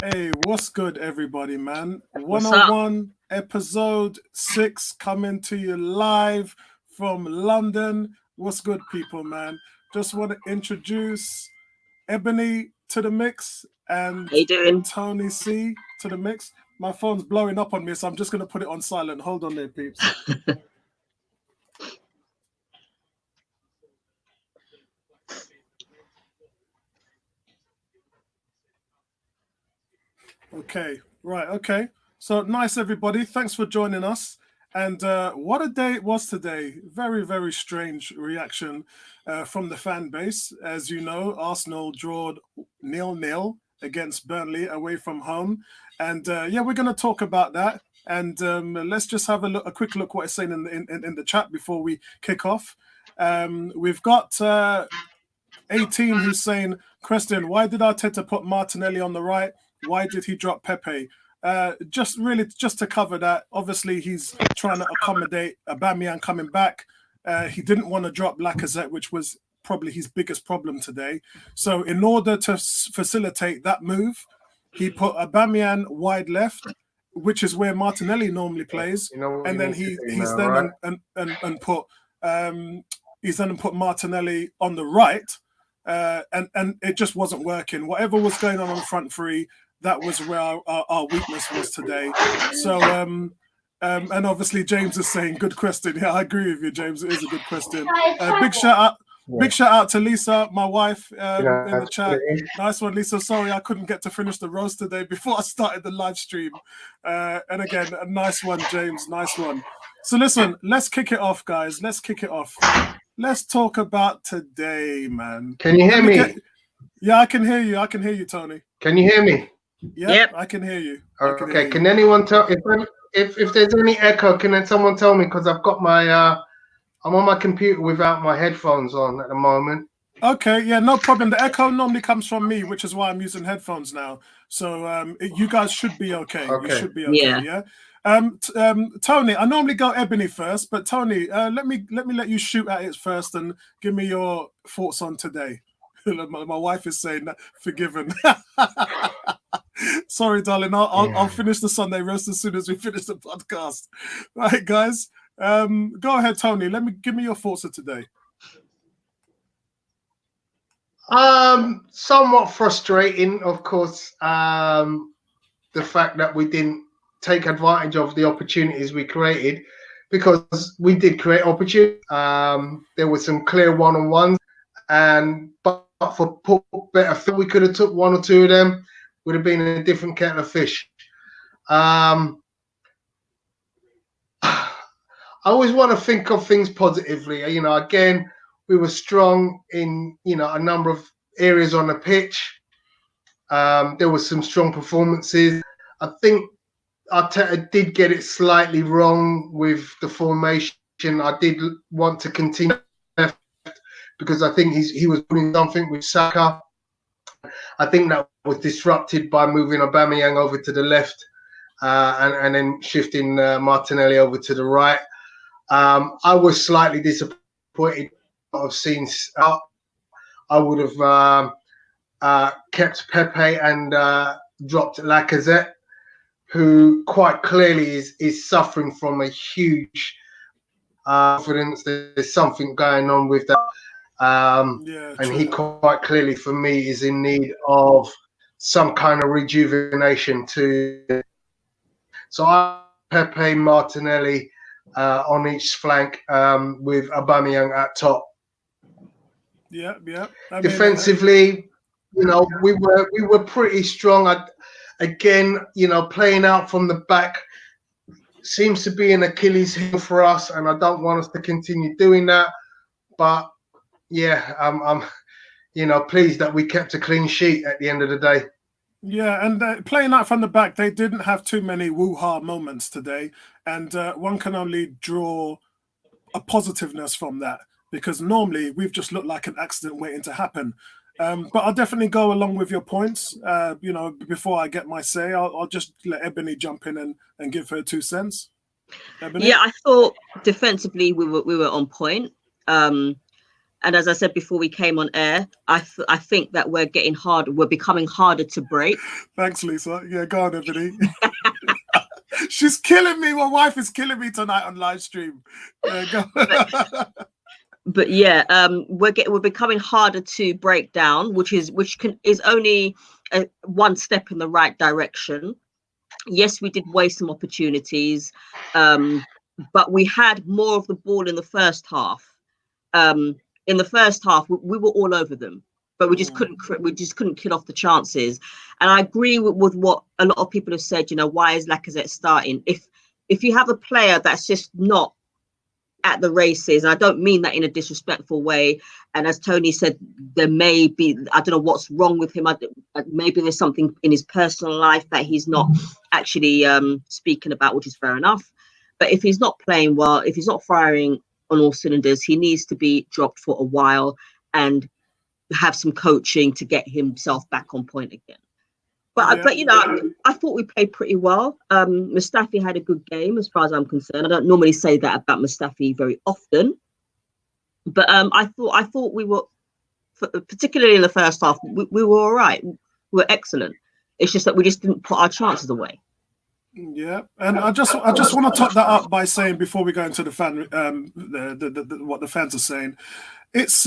Hey, what's good, everybody, man? What's up? 101 episode 6 coming to you live from London. What's good, people, man? Just want to introduce Ebony to the mix and How you doing? Tony C to the mix. My phone's blowing up on me, so I'm just going to put it on silent. Hold on there, peeps. Okay, right, okay. So nice, everybody. Thanks for joining us. And what a day it was today. Very, very strange reaction from the fan base. As you know, Arsenal drawed 0-0 against Burnley away from home. And yeah, we're going to talk about that. And let's just have a quick look what it's saying in the chat before we kick off. We've got 18 who's saying, Question, why did Arteta put Martinelli on the right? Why did he drop Pepe? Just to cover that. Obviously, he's trying to accommodate Aubameyang coming back. He didn't want to drop Lacazette, which was probably his biggest problem today. So, in order to facilitate that move, he put Aubameyang wide left, which is where Martinelli normally plays, and then he's then put Martinelli on the right. And it just wasn't working. Whatever was going on front three, that was where our weakness was today. So, and obviously James is saying, good question. Yeah, I agree with you, James. It is a good question. Big shout out to Lisa, my wife, in the chat. Nice one, Lisa. Sorry, I couldn't get to finish the roast today before I started the live stream. And again, a nice one, James. Nice one. So listen, let's kick it off, guys. Let's kick it off. Let's talk about today, man. Can you hear me? Yeah, I can hear you. I can hear you, Tony. Can you hear me? Yep. I can hear you. Okay. Can anyone tell if there's any echo? Can someone tell me? Because I've got my I'm on my computer without my headphones on at the moment. Okay, yeah, no problem. The echo normally comes from me, which is why I'm using headphones now. So you guys should be okay. You should be okay. Yeah. Tony, I normally go Ebony first, but Tony, let me let you shoot at it first and give me your thoughts on today. My wife is saying that, forgiven. Sorry, darling. I'll finish the Sunday roast as soon as we finish the podcast. Right, guys. Go ahead, Tony. Give me your thoughts of today. Somewhat frustrating, of course. The fact that we didn't take advantage of the opportunities we created, because we did create opportunities. There were some clear one-on-ones, but for better, we could have took one or two of them. Would have been a different kettle of fish. I always want to think of things positively. You know, again, we were strong in a number of areas on the pitch. There were some strong performances. I think Arteta did get it slightly wrong with the formation. I did want to continue because I think he was doing something with Saka. I think that was disrupted by moving Aubameyang over to the left and then shifting Martinelli over to the right. I was slightly disappointed. I've seen. I would have kept Pepe and dropped Lacazette, who quite clearly is suffering from a huge confidence. There's something going on with that. And he quite clearly, for me, is in need of some kind of rejuvenation too. So I Pepe, Martinelli on each flank with Aubameyang at top. Yeah. Defensively, we were pretty strong. Again, playing out from the back seems to be an Achilles heel for us, and I don't want us to continue doing that. But yeah, I'm pleased that we kept a clean sheet at the end of the day. Yeah, and playing out from the back, they didn't have too many woo-ha moments today, and one can only draw a positiveness from that, because normally we've just looked like an accident waiting to happen. But I'll definitely go along with your points. Before I get my say, I'll just let Ebony jump in and give her 2 cents. Ebony? Yeah, I thought defensively we were on point. And as I said before we came on air, I think that we're getting harder. We're becoming harder to break. Thanks, Lisa. Yeah, go on, Ebony. She's killing me. My wife is killing me tonight on live stream. Yeah, go. But yeah, we're becoming harder to break down, which is only one step in the right direction. Yes, we did waste some opportunities, but we had more of the ball in the first half. In the first half, we were all over them, but we just couldn't kill off the chances. And I agree with what a lot of people have said. You know, why is Lacazette starting? If you have a player that's just not at the races, and I don't mean that in a disrespectful way, and as Tony said, there may be, I don't know what's wrong with him, maybe there's something in his personal life that he's not actually speaking about, which is fair enough. But if he's not playing well, if he's not firing on all cylinders, he needs to be dropped for a while and have some coaching to get himself back on point again. But you know, I thought we played pretty well. Mustafi had a good game as far as I'm concerned. I don't normally say that about Mustafi very often, but I thought we were, particularly in the first half, we were all right. We were excellent. It's just that we just didn't put our chances away. Yeah, and I just want to top that up by saying, before we go into the fan, what the fans are saying, it's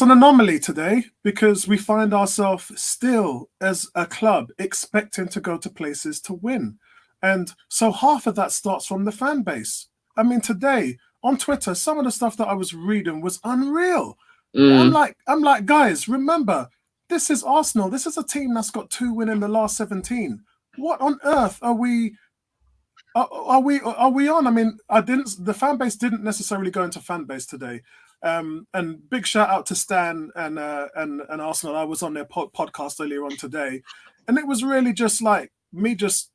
an anomaly today, because we find ourselves still as a club expecting to go to places to win. And so half of that starts from the fan base. I mean, today on Twitter, some of the stuff that I was reading was unreal. I'm like, guys, remember, this is Arsenal. This is a team that's got 2 wins in the last 17. What on earth are we on? I mean, the fan base didn't necessarily go into fan base today. And big shout out to Stan and Arsenal. I was on their podcast earlier on today, and it was really just like me just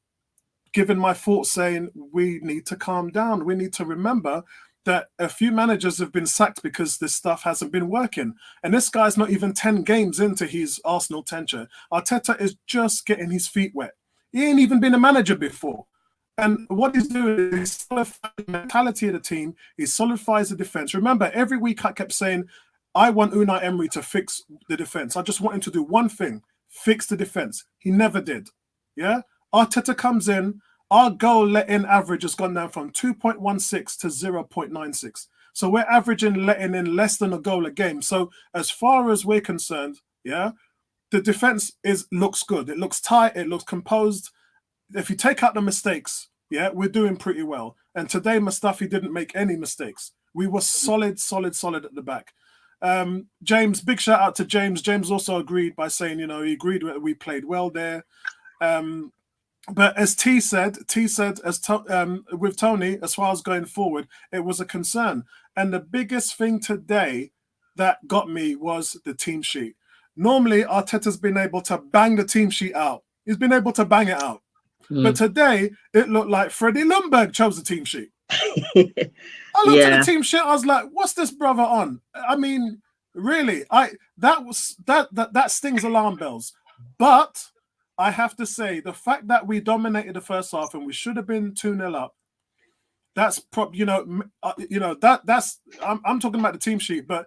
giving my thoughts, saying we need to calm down. We need to remember that a few managers have been sacked because this stuff hasn't been working. And this guy's not even 10 games into his Arsenal tenure. Arteta is just getting his feet wet. He ain't even been a manager before. And what he's doing is solidifies the mentality of the team. He solidifies the defense. Remember, every week I kept saying, I want Unai Emery to fix the defense. I just want him to do one thing, fix the defense. He never did. Yeah? Arteta comes in. Our goal let-in average has gone down from 2.16 to 0.96. So we're averaging letting in less than a goal a game. So as far as we're concerned, yeah, the defense looks good. It looks tight. It looks composed. If you take out the mistakes, yeah, we're doing pretty well. And today, Mustafi didn't make any mistakes. We were solid at the back. James, big shout out to James. James also agreed by saying, you know, he agreed that we played well there. But as T said, with Tony, as far as going forward, it was a concern. And the biggest thing today that got me was the team sheet. Normally, Arteta's been able to bang the team sheet out. He's been able to bang it out. But today, it looked like Freddie Ljungberg chose the team sheet. I looked at the team sheet. I was like, "What's this brother on?" I mean, really, that stings alarm bells. But I have to say, the fact that we dominated the first half and we should have been 2-0 up. That's that's. I'm talking about the team sheet, but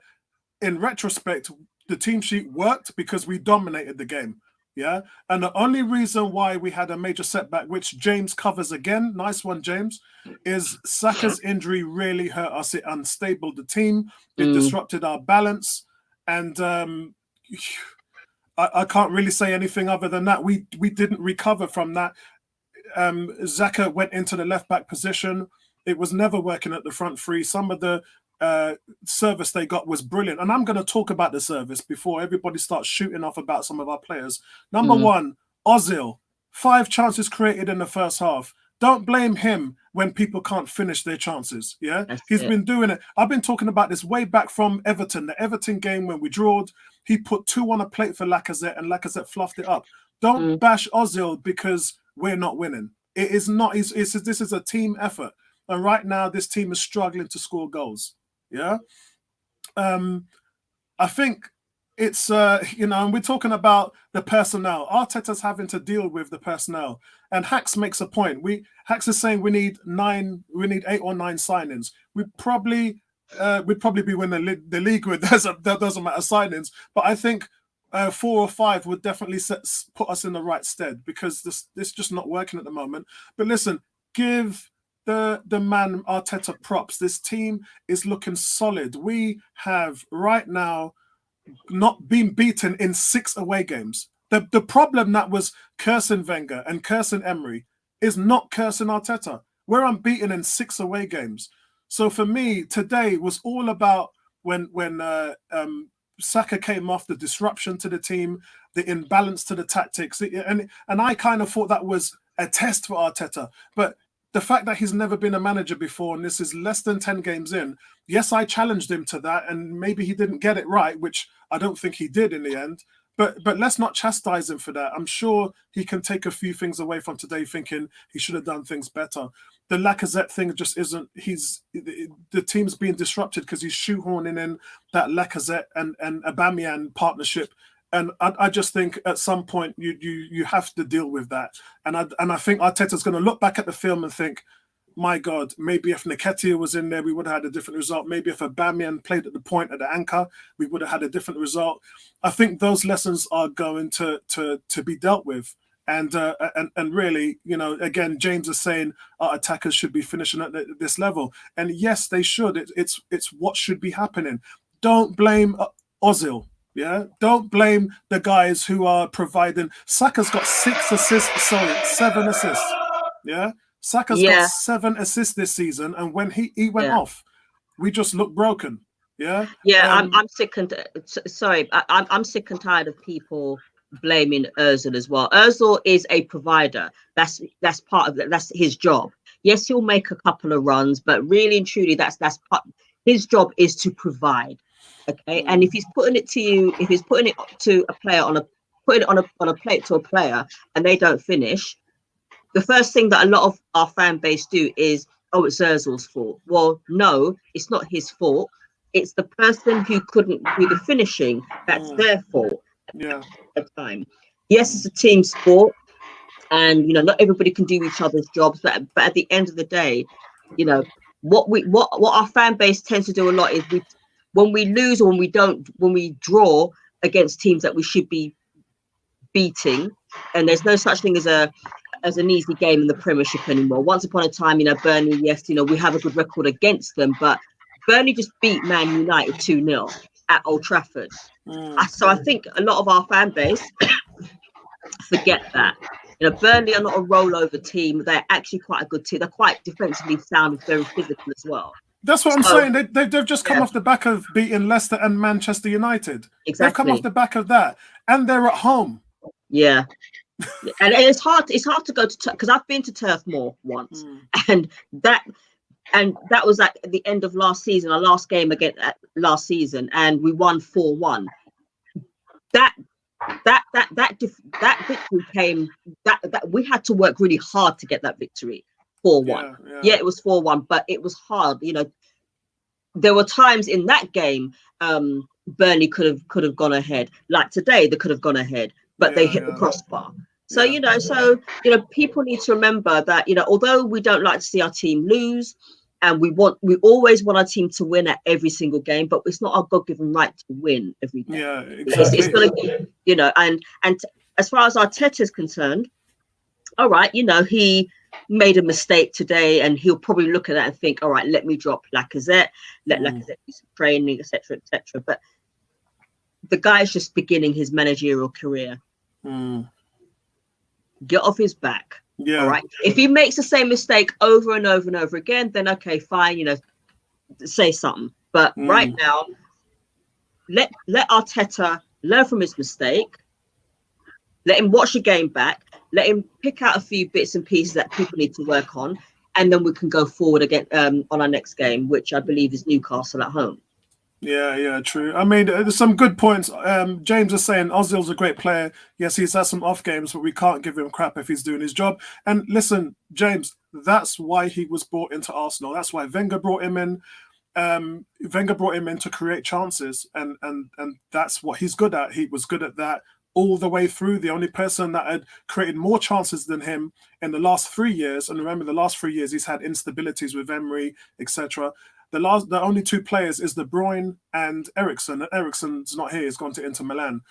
in retrospect, the team sheet worked because we dominated the game. Yeah. And the only reason why we had a major setback, which James covers again, nice one, James, is Saka's injury really hurt us. It unstabled the team. It disrupted our balance. And I can't really say anything other than that. We didn't recover from that. Xhaka went into the left back position. It was never working at the front three. Some of the service they got was brilliant. And I'm going to talk about the service before everybody starts shooting off about some of our players. Number one, Ozil, 5 chances created in the first half. Don't blame him when people can't finish their chances. Yeah, he's been doing it. I've been talking about this way back from Everton, the Everton game when we drawed. He put 2 on a plate for Lacazette and Lacazette fluffed it up. Don't bash Ozil because we're not winning. It is not. This is a team effort. And right now, this team is struggling to score goals. Yeah. I think it's, and we're talking about the personnel. Arteta's having to deal with the personnel. And Hacks makes a point. Hacks is saying we need 8 or 9 signings. We probably we'd probably be winning the league with that doesn't matter signings. But I think 4 or 5 would definitely put us in the right stead, because this just not working at the moment. But listen, give the man Arteta props. This team is looking solid. We have right now not been beaten in 6 away games. The problem that was cursing Wenger and cursing Emery is not cursing Arteta. We're unbeaten in 6 away games. So for me, today was all about when Saka came off, the disruption to the team, the imbalance to the tactics, and I kind of thought that was a test for Arteta. But the fact that he's never been a manager before, and this is less than 10 games in, yes, I challenged him to that, and maybe he didn't get it right, which I don't think he did in the end. But let's not chastise him for that. I'm sure he can take a few things away from today, thinking he should have done things better. The Lacazette thing just isn't. The team's being disrupted because he's shoehorning in that Lacazette and Aubameyang partnership, and I just think at some point you have to deal with that. And I think Arteta's going to look back at the film and think, my God, maybe if Nketiah was in there, we would have had a different result. Maybe if Aubameyang played at the point at the anchor, we would have had a different result. I think those lessons are going to be dealt with. And really, again, James is saying our attackers should be finishing at this level. And yes, they should. It's what should be happening. Don't blame Ozil. Yeah, don't blame the guys who are providing. Saka's got 7 assists. Yeah. Saka's got 7 assists this season, and when he went off, we just looked broken. Yeah, I'm sick and sorry, I'm sick and tired of people blaming Özil as well. Özil is a provider. That's part of it. That's his job. Yes, he'll make a couple of runs, but really and truly, that's part. His job is to provide. Okay, and if he's putting it to you, if he's putting it to a player on a plate to a player, and they don't finish. The first thing that a lot of our fan base do is, oh, it's Ozil's fault. Well, no, it's not his fault. It's the person who couldn't do the finishing that's their fault at the time. Yes, it's a team sport, and not everybody can do each other's jobs. But at the end of the day, what our fan base tends to do a lot is when we lose or when we draw against teams that we should be beating, and there's no such thing as an easy game in the Premiership anymore. Once upon a time, Burnley, yes, we have a good record against them, but Burnley just beat Man United 2-0 at Old Trafford. So I think a lot of our fan base forget that. Burnley are not a rollover team. They're actually quite a good team. They're quite defensively sound and very physical as well. That's what I'm saying. They've just come off the back of beating Leicester and Manchester United. Exactly. They've come off the back of that, and they're at home. Yeah. And it's hard to go to because I've been to Turf Moor once, and that was at the end of last season, our last game again last season, and we won 4-1. That victory came that we had to work really hard to get that victory. 4-1. Yeah, it was 4-1, but it was hard. There were times in that game Burnley could have gone ahead. Like today, they could have gone ahead, but they hit the crossbar. So people need to remember that although we don't like to see our team lose, and we always want our team to win at every single game, but it's not our God-given right to win every game. Yeah, exactly. It's going to be, and as far as Arteta is concerned, all right, he made a mistake today, and he'll probably look at that and think, all right, let me drop Lacazette, let Lacazette do some training, etc. But the guy's just beginning his managerial career. Get off his back. Yeah. All right. If he makes the same mistake over and over and over again, then okay, fine. Say something. But right now, let Arteta learn from his mistake. Let him watch the game back. Let him pick out a few bits and pieces that people need to work on, and then we can go forward again on our next game, which I believe is Newcastle at home. Yeah, true. I mean, there's some good points. James is saying Ozil's a great player. Yes, he's had some off games, but we can't give him crap if he's doing his job. And listen, James, that's why he was brought into Arsenal. That's why Wenger brought him in. Wenger brought him in to create chances, and that's what he's good at. He was good at that all the way through. The only person that had created more chances than him in the last 3 years, and remember the last 3 years he's had instabilities with Emery, etc. The only two players is De Bruyne and Eriksen. And Eriksen's not here; he's gone to Inter Milan.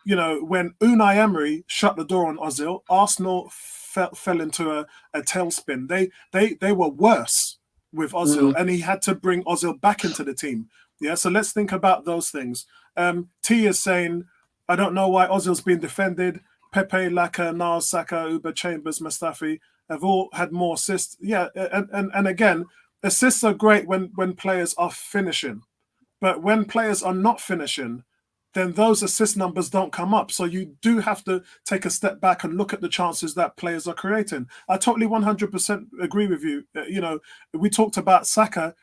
You know, when Unai Emery shut the door on Ozil, Arsenal fell into a tailspin. They were worse with Ozil, and he had to bring Ozil back into the team. Yeah, so let's think about those things. T is saying, I don't know why Ozil's been defended. Pepe, Laka, Nas, Saka, Uber, Chambers, Mustafi have all had more assists. Yeah, and again, assists are great when players are finishing. But when players are not finishing, then those assist numbers don't come up. So you do have to take a step back and look at the chances that players are creating. I totally 100% agree with you. You know, we talked about Saka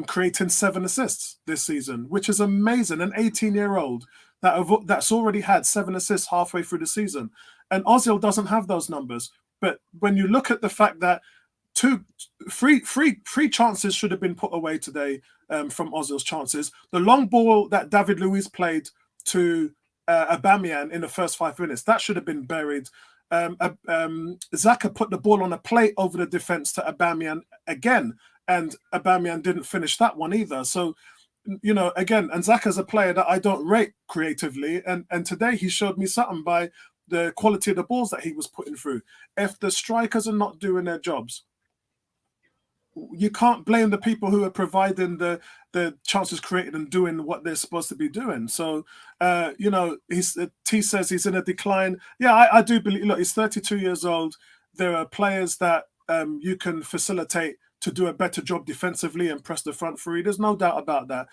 creating 7 assists this season, which is amazing. An 18-year-old that's already had 7 assists halfway through the season. And Ozil doesn't have those numbers. But when you look at the fact that three chances should have been put away today from Ozil's chances. The long ball that David Luiz played to Aubameyang in the first 5 minutes, that should have been buried. Xhaka put the ball on a plate over the defense to Aubameyang again, and Aubameyang didn't finish that one either. So, you know, again, and Xhaka's a player that I don't rate creatively, and today he showed me something by the quality of the balls that he was putting through. If the strikers are not doing their jobs, you can't blame the people who are providing the chances created and doing what they're supposed to be doing. So, you know, T says he's in a decline. Yeah, I do believe. Look, he's 32 years old. There are players that you can facilitate to do a better job defensively and press the front three. There's no doubt about that.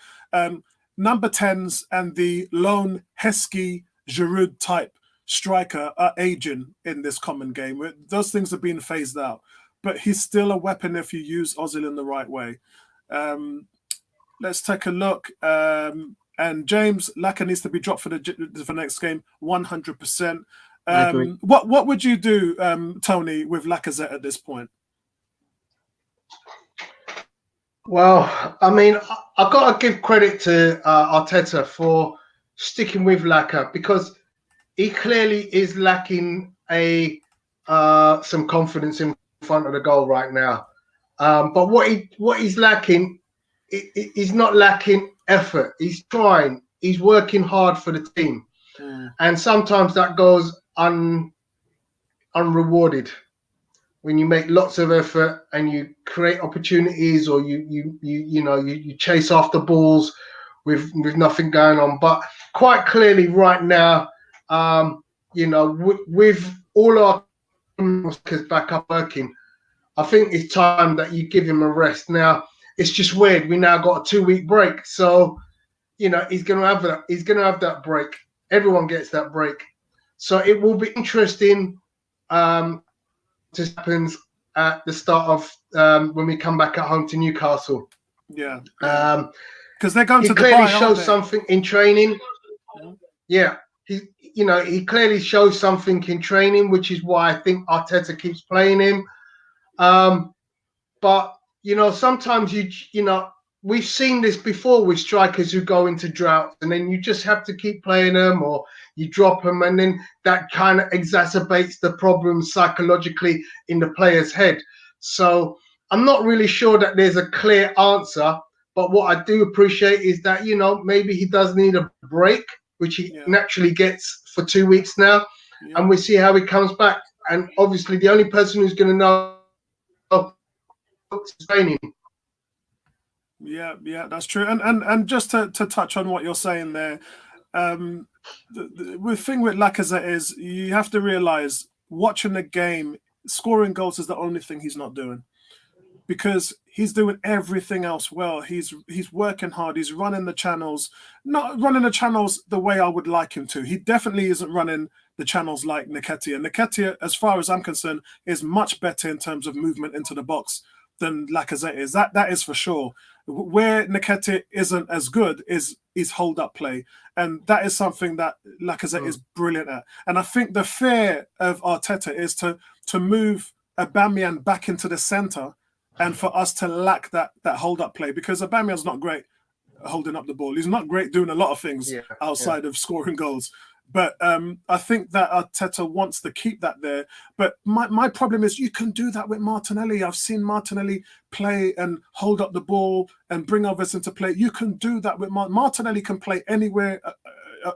Number 10s and the lone Heskey Giroud type striker are aging in this common game. Those things are being phased out. But he's still a weapon if you use Ozil in the right way. Let's take a look. And James, Laka needs to be dropped for the next game, 100%. What would you do, Tony, with Lacazette at this point? Well, I mean, I've got to give credit to Arteta for sticking with Laka, because he clearly is lacking some confidence in front of the goal right now. But what he's lacking, he's not lacking effort. He's trying. He's working hard for the team, and sometimes that goes unrewarded. When you make lots of effort and you create opportunities, or you chase after balls with nothing going on. But quite clearly, right now, with all our back up working, I think it's time that you give him a rest. Now, it's just weird. We now got a 2-week break, so he's gonna have that. He's gonna have that break. Everyone gets that break, so it will be interesting. This happens at the start of when we come back at home to Newcastle. Yeah, because they're going to Dubai. He clearly shows something in training. Yeah, he clearly shows something in training, which is why I think Arteta keeps playing him. But sometimes we've seen this before with strikers who go into droughts, and then you just have to keep playing them, or you drop them, and then that kind of exacerbates the problems psychologically in the player's head. So I'm not really sure that there's a clear answer, but what I do appreciate is that maybe he does need a break, which he naturally gets for 2 weeks now, and we see how he comes back. And obviously, the only person who's going to know is training. Yeah, that's true. And just to touch on what you're saying there, the thing with Lacazette is you have to realize, watching the game, scoring goals is the only thing he's not doing, because he's doing everything else well. He's working hard. He's running the channels, not running the channels the way I would like him to. He definitely isn't running the channels like Nketiah. Nketiah, as far as I'm concerned, is much better in terms of movement into the box than Lacazette is. That is for sure. Where Nketiah isn't as good is hold up play, and that is something that Lacazette is brilliant at. And I think the fear of Arteta is to move Aubameyang back into the centre, and for us to lack that hold up play, because Aubameyang's not great holding up the ball. He's not great doing a lot of things outside of scoring goals. But I think that Arteta wants to keep that there. But my problem is you can do that with Martinelli. I've seen Martinelli play and hold up the ball and bring others into play. You can do that with Martinelli. Can play anywhere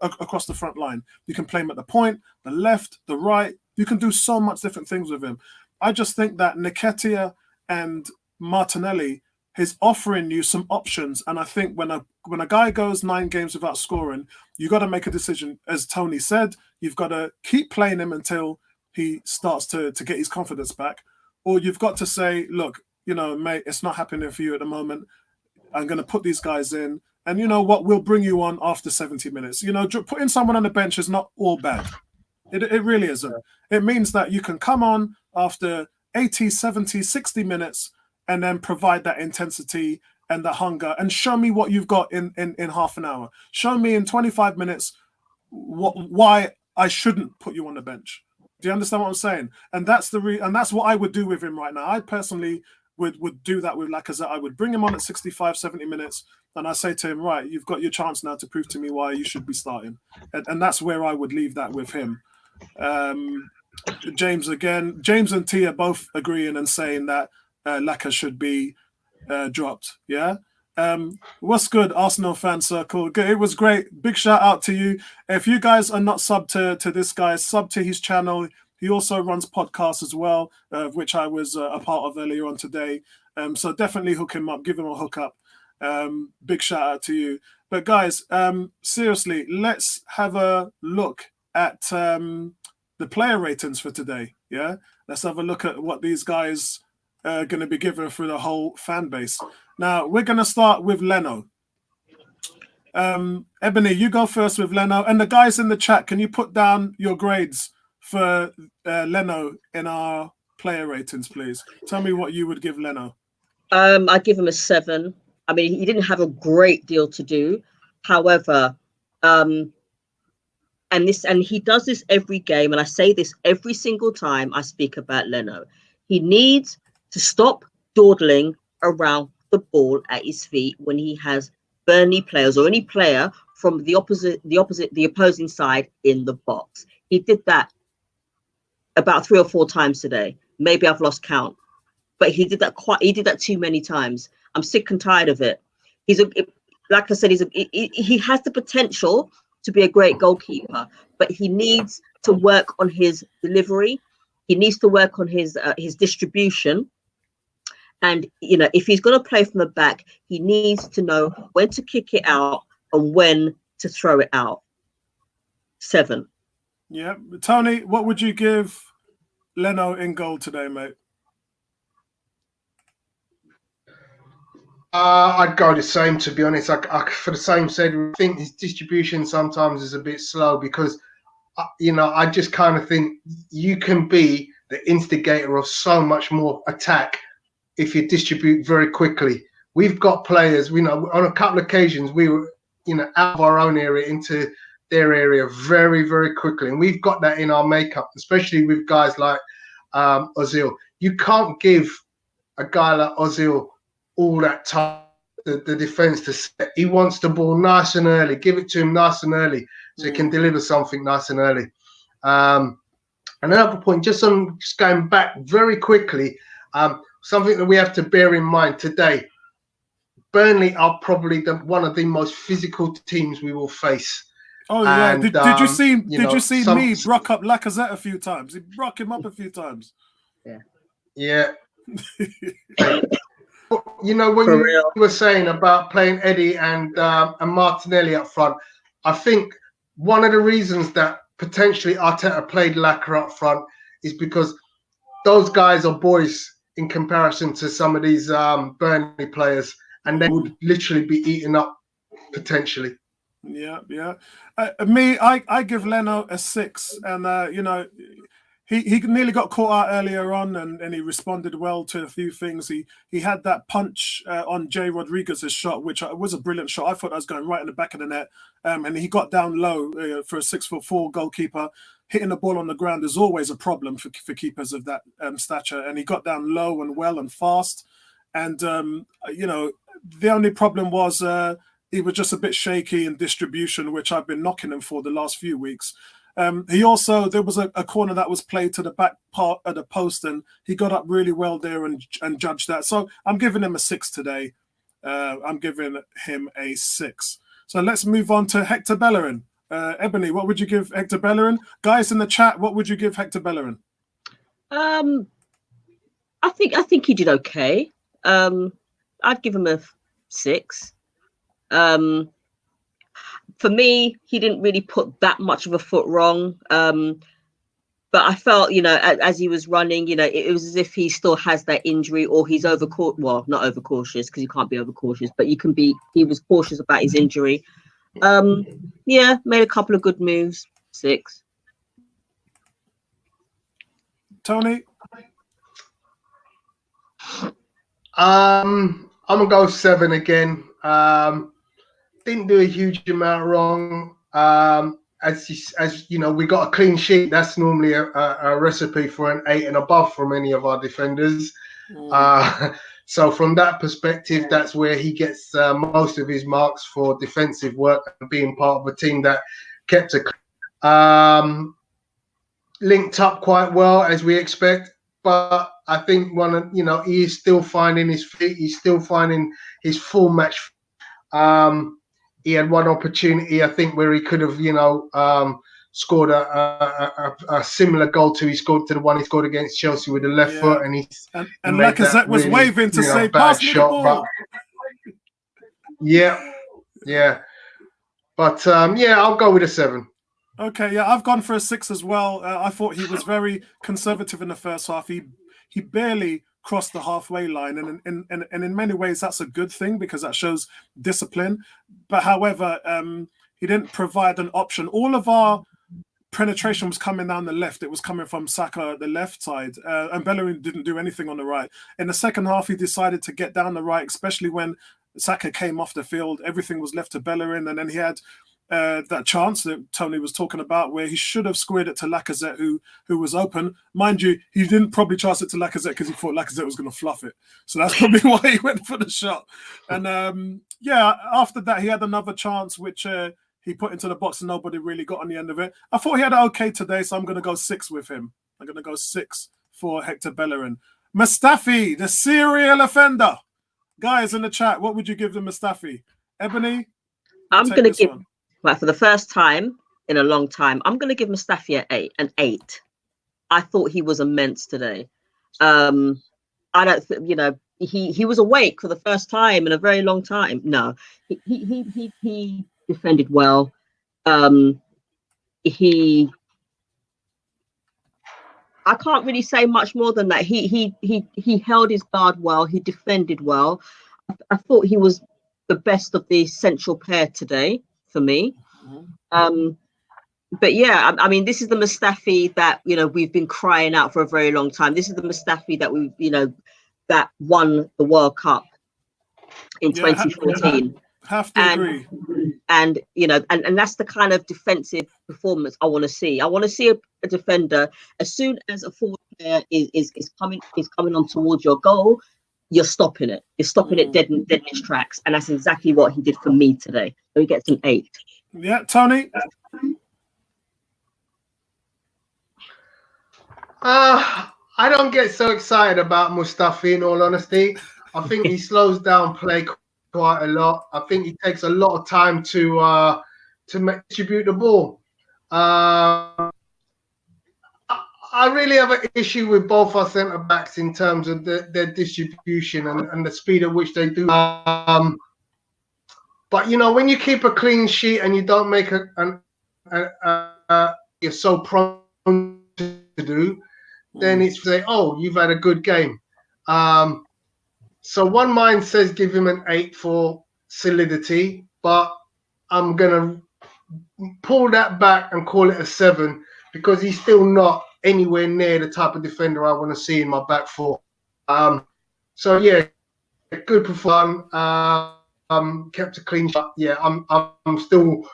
across the front line. You can play him at the point, the left, the right. You can do so much different things with him. I just think that Nketiah and Martinelli is offering you some options. And I think when a guy goes 9 games without scoring, you got to make a decision. As Tony said, you've got to keep playing him until he starts to get his confidence back. Or you've got to say, look, mate, it's not happening for you at the moment. I'm going to put these guys in. And you know what? We'll bring you on after 70 minutes. Putting someone on the bench is not all bad. It really isn't. It means that you can come on after 80, 70, 60 minutes and then provide that intensity and the hunger and show me what you've got in half an hour. Show me in 25 minutes why I shouldn't put you on the bench. Do you understand what I'm saying? And that's and that's what I would do with him right now. I personally would do that with Lacazette. I would bring him on at 65, 70 minutes and I say to him, right, you've got your chance now to prove to me why you should be starting. And that's where I would leave that with him. James and T are both agreeing and saying that Laka should be dropped. Yeah. What's good, Arsenal fan circle? It was great. Big shout out to you. If you guys are not subbed to this guy, sub to his channel. He also runs podcasts as well, which I was a part of earlier on today. So definitely hook him up, give him a hookup. Big shout out to you. But guys, seriously, let's have a look at the player ratings for today. Yeah, let's have a look at what these guys are going to be given for the whole fan base. Now we're going to start with Leno. Ebony, you go first with Leno, and the guys in the chat, can you put down your grades for Leno in our player ratings, please? Tell me what you would give Leno. I give him a 7. I mean, he didn't have a great deal to do. However, and he does this every game, and I say this every single time I speak about Leno. He needs to stop dawdling around the ball at his feet when he has Burnley players or any player from the opposing side in the box. He did that about 3 or 4 times today. Maybe I've lost count, but he did that too many times. I'm sick and tired of it. Like I said, he has the potential to be a great goalkeeper, but he needs to work on his delivery. He needs to work on his distribution. And, if he's going to play from the back, he needs to know when to kick it out and when to throw it out. 7. Yeah. Tony, what would you give Leno in goal today, mate? I'd go the same, to be honest. For the same said, I think his distribution sometimes is a bit slow because, I just kind of think you can be the instigator of so much more attack if you distribute very quickly. We've got players, on a couple of occasions, we were, out of our own area into their area very, very quickly. And we've got that in our makeup, especially with guys like Ozil. You can't give a guy like Ozil all that time, the defense to set. He wants the ball nice and early. Give it to him nice and early so he can deliver something nice and early. And another point, just going back very quickly, something that we have to bear in mind today. Burnley are probably one of the most physical teams we will face. Oh yeah, and, did you see me brock up Lacazette a few times? He broke him up a few times. Yeah. When you were saying about playing Eddie and Martinelli up front, I think one of the reasons that potentially Arteta played Laka up front is because those guys are boys in comparison to some of these Burnley players, and they would literally be eaten up potentially. Yeah. I give Leno a 6, and he nearly got caught out earlier on, and he responded well to a few things. He had that punch on Jay Rodriguez's shot, which was a brilliant shot. I thought I was going right in the back of the net, and he got down low for a 6'4" goalkeeper. Hitting the ball on the ground is always a problem for keepers of that stature, and he got down low and well and fast. And the only problem was he was just a bit shaky in distribution, which I've been knocking him for the last few weeks. He also, there was a corner that was played to the back part of the post, and he got up really well there and judged that. So I'm giving him a 6 today. I'm giving him a 6. So let's move on to Hector Bellerin. Ebony, what would you give Hector Bellerin? Guys in the chat, what would you give Hector Bellerin? I think he did okay. I'd give him a 6. For me, he didn't really put that much of a foot wrong. But I felt, as he was running, it was as if he still has that injury, or he's not overcautious, because you can't be overcautious, but he was cautious about his injury. Yeah, made a couple of good moves. 6. Tony? I'm gonna go 7 again. Didn't do a huge amount wrong. As you know, we got a clean sheet. That's normally a recipe for an 8 and above from any of our defenders. So from that perspective, that's where he gets most of his marks for defensive work and being part of a team that kept linked up quite well, as we expect. But I think he is still finding his feet. He's still finding his full match. He had one opportunity, I think, where he could have, scored a similar goal to the one he scored against Chelsea with the left foot, and Lacazette was waving to say, "Pass me the ball." Yeah. But I'll go with a 7. Okay, yeah, I've gone for a 6 as well. I thought he was very conservative in the first half. He barely crossed the halfway line, and in many ways that's a good thing, because that shows discipline. But however, he didn't provide an option. All of our penetration was coming down the left. It was coming from Saka, the left side, and Bellerin didn't do anything on the right. In the second half, he decided to get down the right, especially when Saka came off the field. Everything was left to Bellerin, and then he had that chance that Tony was talking about, where he should have squared it to Lacazette, who was open. Mind you, he didn't probably chance it to Lacazette because he thought Lacazette was going to fluff it. So that's probably why he went for the shot. And after that, he had another chance, which he put into the box and nobody really got on the end of it. I thought he had it okay today, so I'm going to go 6 with him. I'm going to go 6 for Hector Bellerin. Mustafi, the serial offender. Guys in the chat, what would you give the Mustafi? Ebony? I'm going to give... Right, for the first time in a long time, I'm going to give Mustafi an 8. I thought he was immense today. I don't, he was awake for the first time in a very long time. No, he defended well. I can't really say much more than that. He held his guard well. He defended well. I thought he was the best of the central pair today for me. But yeah, I mean, this is the Mustafi that we've been crying out for a very long time. This is the Mustafi that we that won the World Cup in 2014. Have to agree. And and that's the kind of defensive performance I want to see. I want to see a defender, as soon as a forward player is coming on towards your goal, you're stopping it. You're stopping it dead in its tracks. And that's exactly what he did for me today. So he gets an 8. Yeah, Tony? I don't get so excited about Mustafi, in all honesty. I think he slows down play quite a lot. I think he takes a lot of time to distribute the ball. I really have an issue with both our centre backs in terms of their distribution and the speed at which they do. But when you keep a clean sheet and you don't make you're so prone to do, then it's say, oh, you've had a good game. So one mind says give him an 8 for solidity, but I'm gonna pull that back and call it a 7, because he's still not anywhere near the type of defender I want to see in my back four. So yeah, good performance. Kept a clean shot. Yeah, I'm still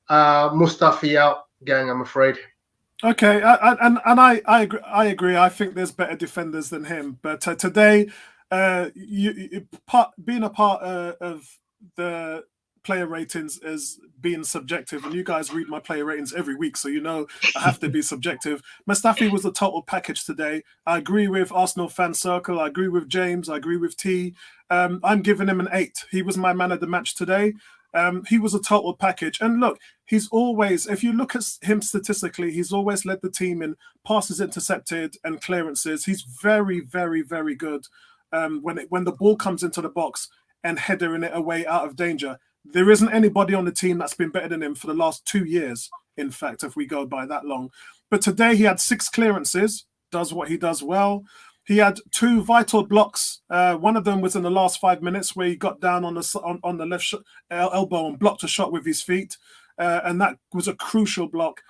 Mustafi out, gang, I'm afraid. Okay, I agree. I think there's better defenders than him. But today, being a part of the player ratings as being subjective, and you guys read my player ratings every week, so you know I have to be subjective. Mustafi was the total package today. I agree with Arsenal Fan Circle. I agree with James. I agree with T. I'm giving him an 8. He was my man of the match today. He was a total package. And look, he's always, if you look at him statistically, he's always led the team in passes intercepted and clearances. He's very, very, very good when the ball comes into the box and headering it away out of danger. There isn't anybody on the team that's been better than him for the last 2 years, in fact, if we go by that long. But today he had 6 clearances, does what he does well. He had 2 vital blocks. One of them was in the last 5 minutes where he got down on the left elbow and blocked a shot with his feet. And that was a crucial block.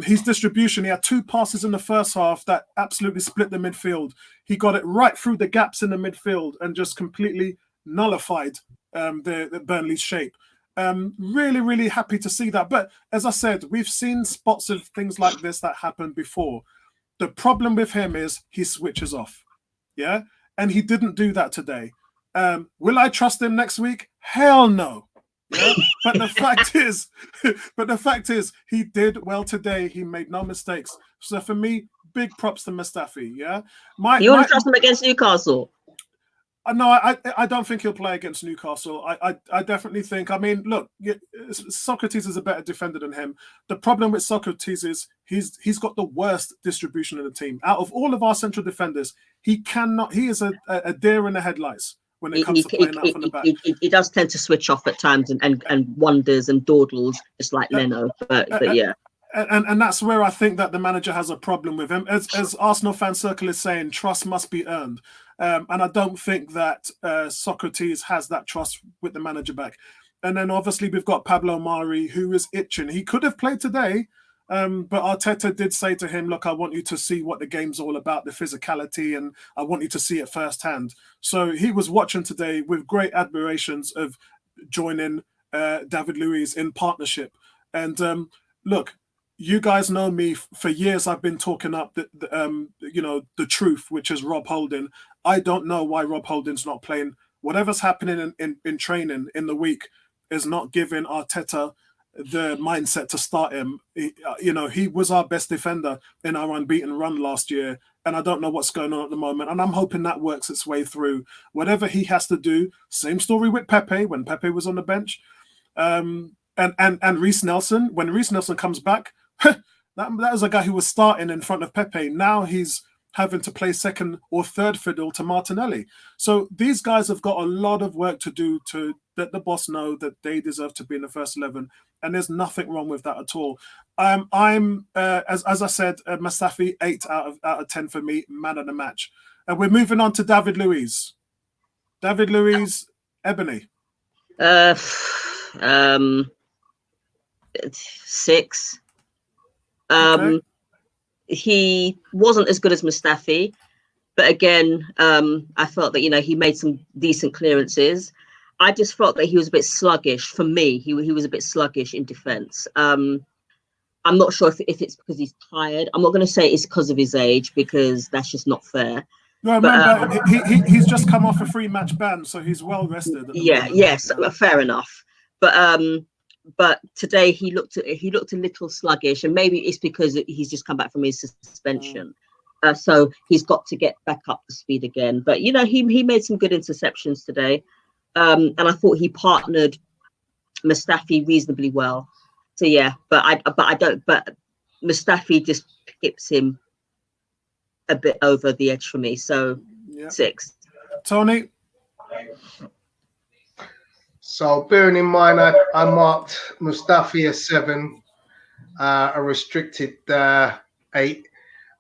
His distribution, he had 2 passes in the first half that absolutely split the midfield. He got it right through the gaps in the midfield and just completely nullified the Burnley's shape. Really, really happy to see that. But as I said, we've seen spots of things like this that happened before. The problem with him is he switches off. Yeah. And he didn't do that today. Will I trust him next week? Hell no. Yeah. But the fact is, he did well today. He made no mistakes. So for me, big props to Mustafi. Yeah. You want to trust him against Newcastle? No, I don't think he'll play against Newcastle. I definitely think. I mean, look, Socrates is a better defender than him. The problem with Socrates is he's got the worst distribution in the team. Out of all of our central defenders, he cannot. He is a deer in the headlights when it comes to playing out from the back. He does tend to switch off at times and wanders and dawdles just like Leno. But yeah. And that's where I think that the manager has a problem with him. As Arsenal Fan Circle is saying, trust must be earned. And I don't think that Socrates has that trust with the manager back. And then obviously we've got Pablo Mari, who is itching. He could have played today, but Arteta did say to him, look, I want you to see what the game's all about, the physicality, and I want you to see it firsthand. So he was watching today with great admirations of joining David Luiz in partnership. And look, you guys know me for years. I've been talking up the truth, which is Rob Holding. I don't know why Rob Holding's not playing. Whatever's happening in training in the week is not giving Arteta the mindset to start him. He was our best defender in our unbeaten run last year, and I don't know what's going on at the moment. And I'm hoping that works its way through. Whatever he has to do. Same story with Pepe when Pepe was on the bench, and Reece Nelson. When Reece Nelson comes back. that was a guy who was starting in front of Pepe. Now he's having to play second or third fiddle to Martinelli. So these guys have got a lot of work to do to let the boss know that they deserve to be in the first 11. And there's nothing wrong with that at all. I'm as I said, Mustafi, 8 out of 10 for me, man of the match. And we're moving on to David Luiz. David Luiz, Ebony. 6. Okay. He wasn't as good as Mustafi, but again, I felt that he made some decent clearances. I just felt that he was a bit sluggish. For me, he was a bit sluggish in defence. I'm not sure if it's because he's tired. I'm not going to say it's because of his age, because that's just not fair. No, remember, he's just come off a 3-match ban, so he's well rested. Yes, fair enough. But today he looked a little sluggish, and maybe it's because he's just come back from his suspension. So he's got to get back up to speed again. But he made some good interceptions today, and I thought he partnered Mustafi reasonably well. So yeah, but Mustafi just tips him a bit over the edge for me. So 6. Tony. So bearing in mind, I marked Mustafi a 7, a restricted 8.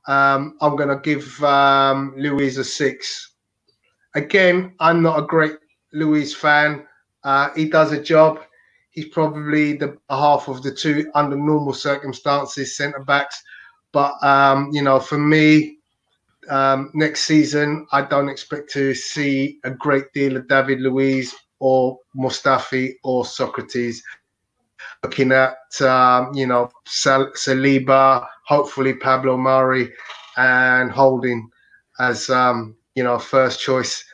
I'm going to give Luiz a 6. Again, I'm not a great Luiz fan. He does a job. He's probably the half of the 2 under normal circumstances centre backs. But for me, next season, I don't expect to see a great deal of David Luiz or Mustafi or Socrates. Looking at Saliba, hopefully Pablo Mari, and Holding as first choice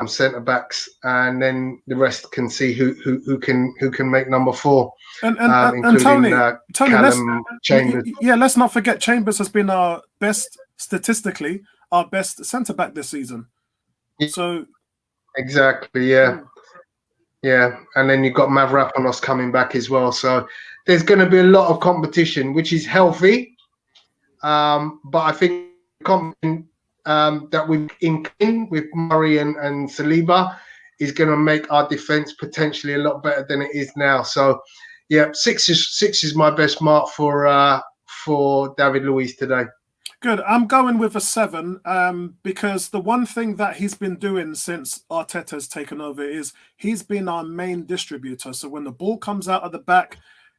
centre backs, and then the rest can see who can make number 4. And including Tony, Callum Chambers. Let's not forget Chambers has been our best statistically, our best centre back this season. So exactly, yeah. Yeah, and then you've got Mavropanos coming back as well. So there's going to be a lot of competition, which is healthy. But I think that we're in with Murray and Saliba is going to make our defence potentially a lot better than it is now. So, yeah, 6 is my best mark for David Luiz today. Good. I'm going with a 7 because the one thing that he's been doing since Arteta's taken over is he's been our main distributor. So when the ball comes out of the back,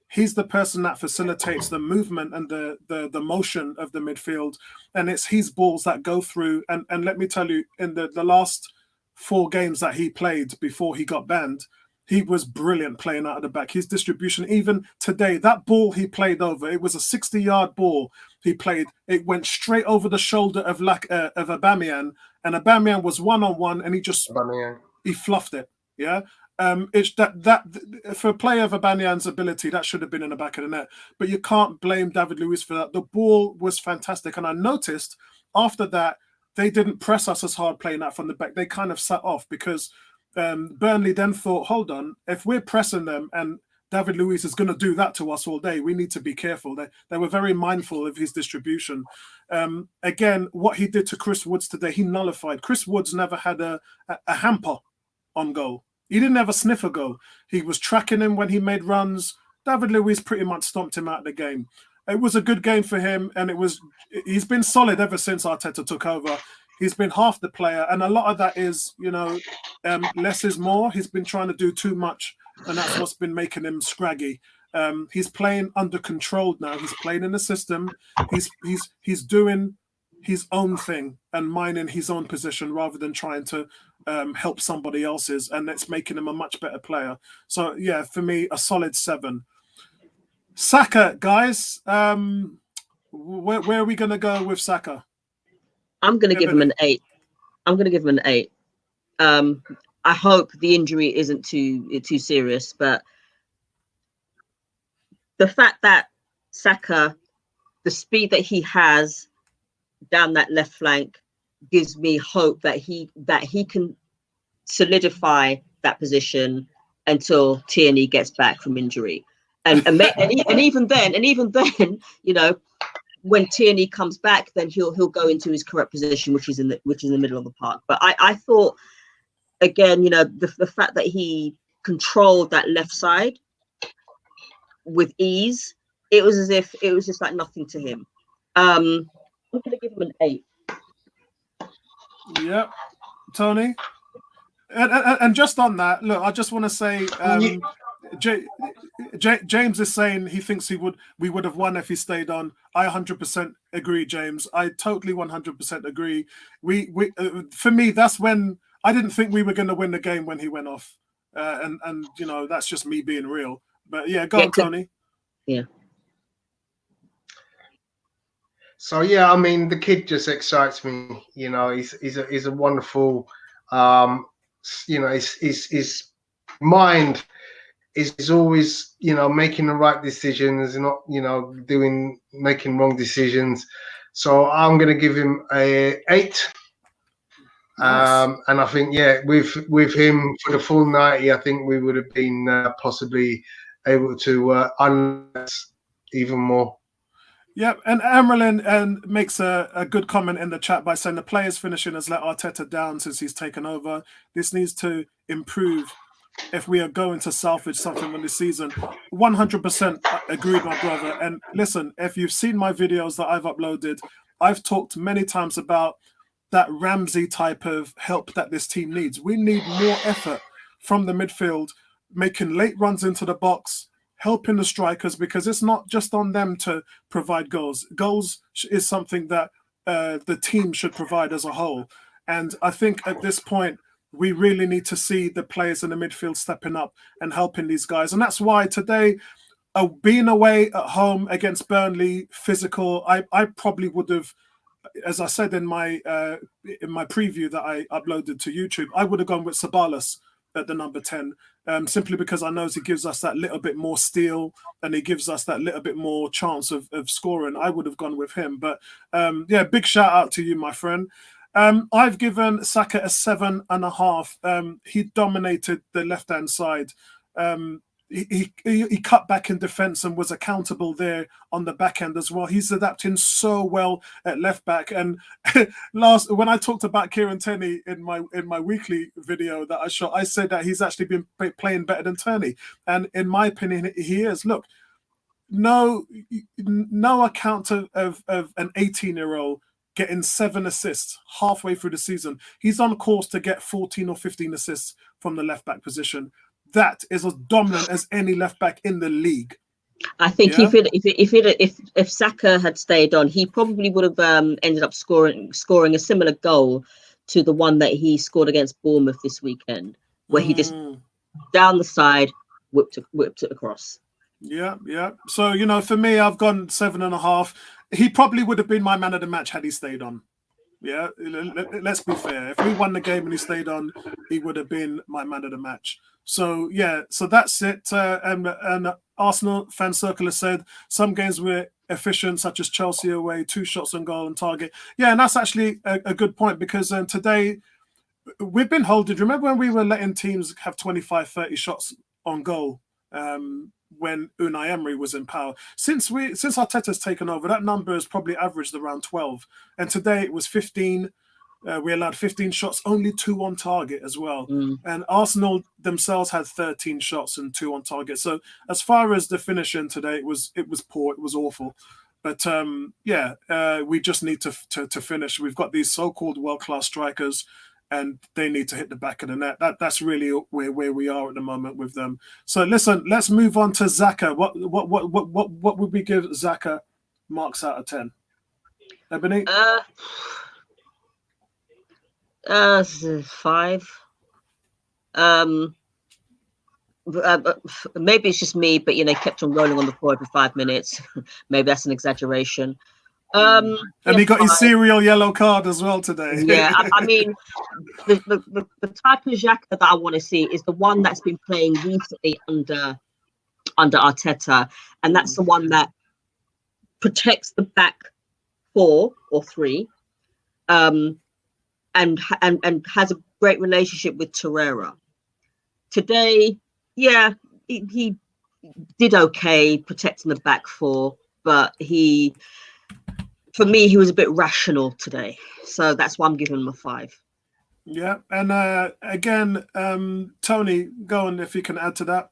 he's the person that facilitates the movement and the motion of the midfield. And it's his balls that go through. And let me tell you, in the last 4 games that he played before he got banned, he was brilliant playing out of the back. His distribution, even today, that ball he played over, it was a 60-yard ball he played. It went straight over the shoulder of Aubameyang, and Aubameyang was one-on-one, and he fluffed it. Yeah, it's that for a player of Aubameyang's ability, that should have been in the back of the net. But you can't blame David Luiz for that. The ball was fantastic, and I noticed after that they didn't press us as hard playing that from the back. They kind of sat off because Burnley then thought, hold on, if we're pressing them and David Luiz is going to do that to us all day, we need to be careful. They were very mindful of his distribution. Again, what he did to Chris Woods today, he nullified. Chris Woods never had a hamper on goal. He didn't ever sniff a goal. He was tracking him when he made runs. David Luiz pretty much stomped him out of the game. It was a good game for him, and he's been solid ever since Arteta took over. He's been half the player, and a lot of that is, less is more. He's been trying to do too much, and that's what's been making him scraggy. He's playing under control now. He's playing in the system. He's doing his own thing and mining his own position rather than trying to help somebody else's, and it's making him a much better player. So, yeah, for me, a solid 7. Saka, guys, where are we going to go with Saka? I'm going to give him an 8. I hope the injury isn't too serious, but the fact that Saka, the speed that he has down that left flank, gives me hope that he can solidify that position until Tierney gets back from injury, and even then, when Tierney comes back, then he'll go into his correct position, which is in the middle of the park. But I thought, again, the fact that he controlled that left side with ease, it was as if it was just like nothing to him. I'm going to give him an 8. Yep, Tony. And just on that, look, I just want to say, James is saying he thinks we would have won if he stayed on. I 100% agree, James. I totally 100% agree. We for me, that's when I didn't think we were going to win the game when he went off, and that's just me being real. But yeah, go on, Tony. Yeah. So yeah, I mean, the kid just excites me. He's a wonderful. His mind is always, making the right decisions, not, making wrong decisions. So I'm going to give him a 8. Nice. And I think, yeah, with him for the full 90, I think we would have been possibly able to unlock even more. Yep, and Amerlin makes a good comment in the chat by saying the players finishing has let Arteta down since he's taken over. This needs to improve if we are going to salvage something in this season. 100% agreed, my brother. And listen, if you've seen my videos that I've uploaded, I've talked many times about that Ramsey type of help that this team needs. We need more effort from the midfield, making late runs into the box, helping the strikers, because it's not just on them to provide goals. Goals is something that the team should provide as a whole. And I think at this point, we really need to see the players in the midfield stepping up and helping these guys. And that's why today, being away at home against Burnley, physical, I probably would have as I said in my preview that I uploaded to YouTube, I would have gone with Sabalas at the number 10, simply because I know he gives us that little bit more steal and he gives us that little bit more chance of scoring. I would have gone with him. But yeah, big shout out to you, my friend. I've given Saka a 7.5. He dominated the left-hand side. He cut back in defence and was accountable there on the back end as well. He's adapting so well at left back. And when I talked about Kieran Tierney in my weekly video that I shot, I said that he's actually been playing better than Tierney. And in my opinion, he is. Look, no account of an 18-year-old getting 7 assists halfway through the season. He's on course to get 14 or 15 assists from the left back position. That is as dominant as any left back in the league. I think if Saka had stayed on, he probably would have ended up scoring a similar goal to the one that he scored against Bournemouth this weekend, where he just down the side whipped it across. Yeah. So for me, I've gone 7.5. He probably would have been my man of the match had he stayed on. Yeah, let's be fair. If we won the game and he stayed on, he would have been my man of the match. So yeah, so that's it. And Arsenal fan circle has said some games were efficient, such as Chelsea away, 2 shots on goal and target. Yeah, and that's actually a good point, because today we've been holding. Remember when we were letting teams have 25, 30 shots on goal? When Unai Emery was in power. Since Arteta's taken over, that number has probably averaged around 12. And today it was 15. We allowed 15 shots, only 2 on target as well. And Arsenal themselves had 13 shots and 2 on target. So as far as the finishing today, it was poor. It was awful. But we just need to finish. We've got these so-called world-class strikers, and they need to hit the back of the net. That's really where we are at the moment with them. So listen, let's move on to Xhaka. What would we give Xhaka marks out of 10? Ebony? 5. Maybe it's just me, but kept on rolling on the floor for 5 minutes. Maybe that's an exaggeration. And he got his serial yellow card as well today. Yeah, I mean, the type of Xhaka that I want to see is the one that's been playing recently under Arteta, and that's the one that protects the back 4 or 3, and has a great relationship with Torreira. Today, yeah, he did okay protecting the back 4, but for me, he was a bit rational today. So that's why I'm giving him a 5. Yeah. And again, Tony, go on if you can add to that.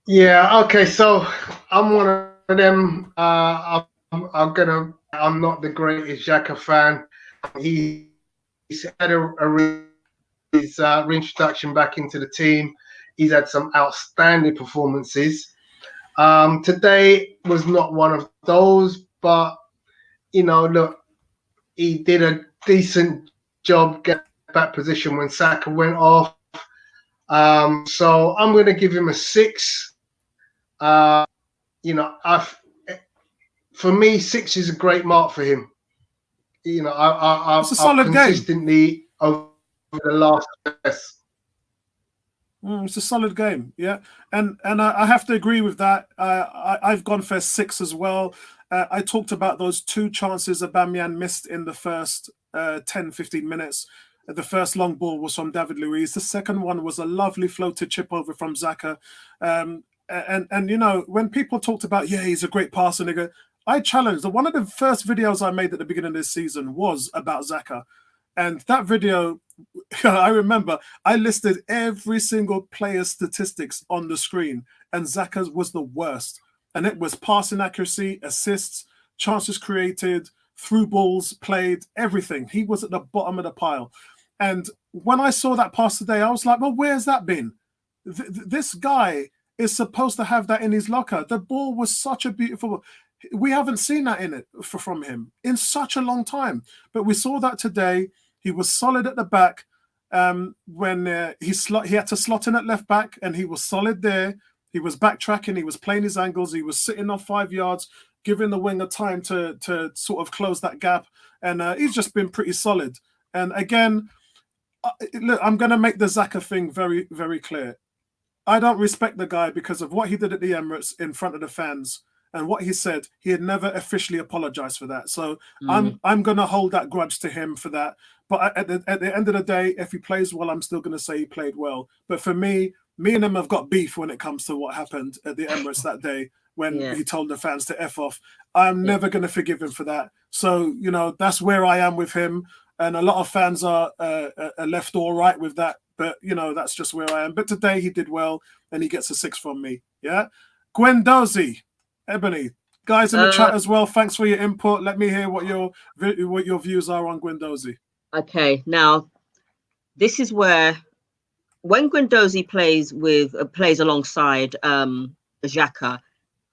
Yeah. Okay. So I'm one of them. I'm not the greatest Xhaka fan. He's had his reintroduction back into the team. He's had some outstanding performances. Today was not one of those, but look, he did a decent job getting back position when Saka went off. So I'm going to give him a 6. For me, 6 is a great mark for him. It's a solid consistently game over the last. It's a solid game, yeah, and I have to agree with that. I've gone for 6 as well. I talked about those 2 chances Aubameyang missed in the first 10-15 minutes. The first long ball was from David Luiz. The second one was a lovely floated chip over from Xhaka. And when people talked about, he's a great passer, nigga, I challenged. One of the first videos I made at the beginning of this season was about Xhaka. And that video, I remember, I listed every single player's statistics on the screen, and Xhaka's was the worst. And it was passing accuracy, assists, chances created, through balls played, everything. He was at the bottom of the pile. And when I saw that pass today, I was like, well, where's that been? This guy is supposed to have that in his locker. The ball was such a beautiful... We haven't seen that in it from him in such a long time. But we saw that today. He was solid at the back when he had to slot in at left back, and he was solid there. He was backtracking. He was playing his angles. He was sitting off 5 yards, giving the winger time to sort of close that gap, and he's just been pretty solid. And again, look, I'm going to make the Xhaka thing very, very clear. I don't respect the guy because of what he did at the Emirates in front of the fans and what he said. He had never officially apologized for that. So I'm going to hold that grudge to him for that. But at the end of the day, if he plays well, I'm still going to say he played well. But for me and him have got beef when it comes to what happened at the Emirates that day when he told the fans to F off. I'm never going to forgive him for that. So, you know, that's where I am with him. And a lot of fans are left all right with that. But, you know, that's just where I am. But today he did well, and he gets a 6 from me. Yeah? Guendouzi, Ebony. Guys in the chat as well, thanks for your input. Let me hear what your views are on Guendouzi. Okay, now, this is where, when Guendouzi plays alongside Xhaka,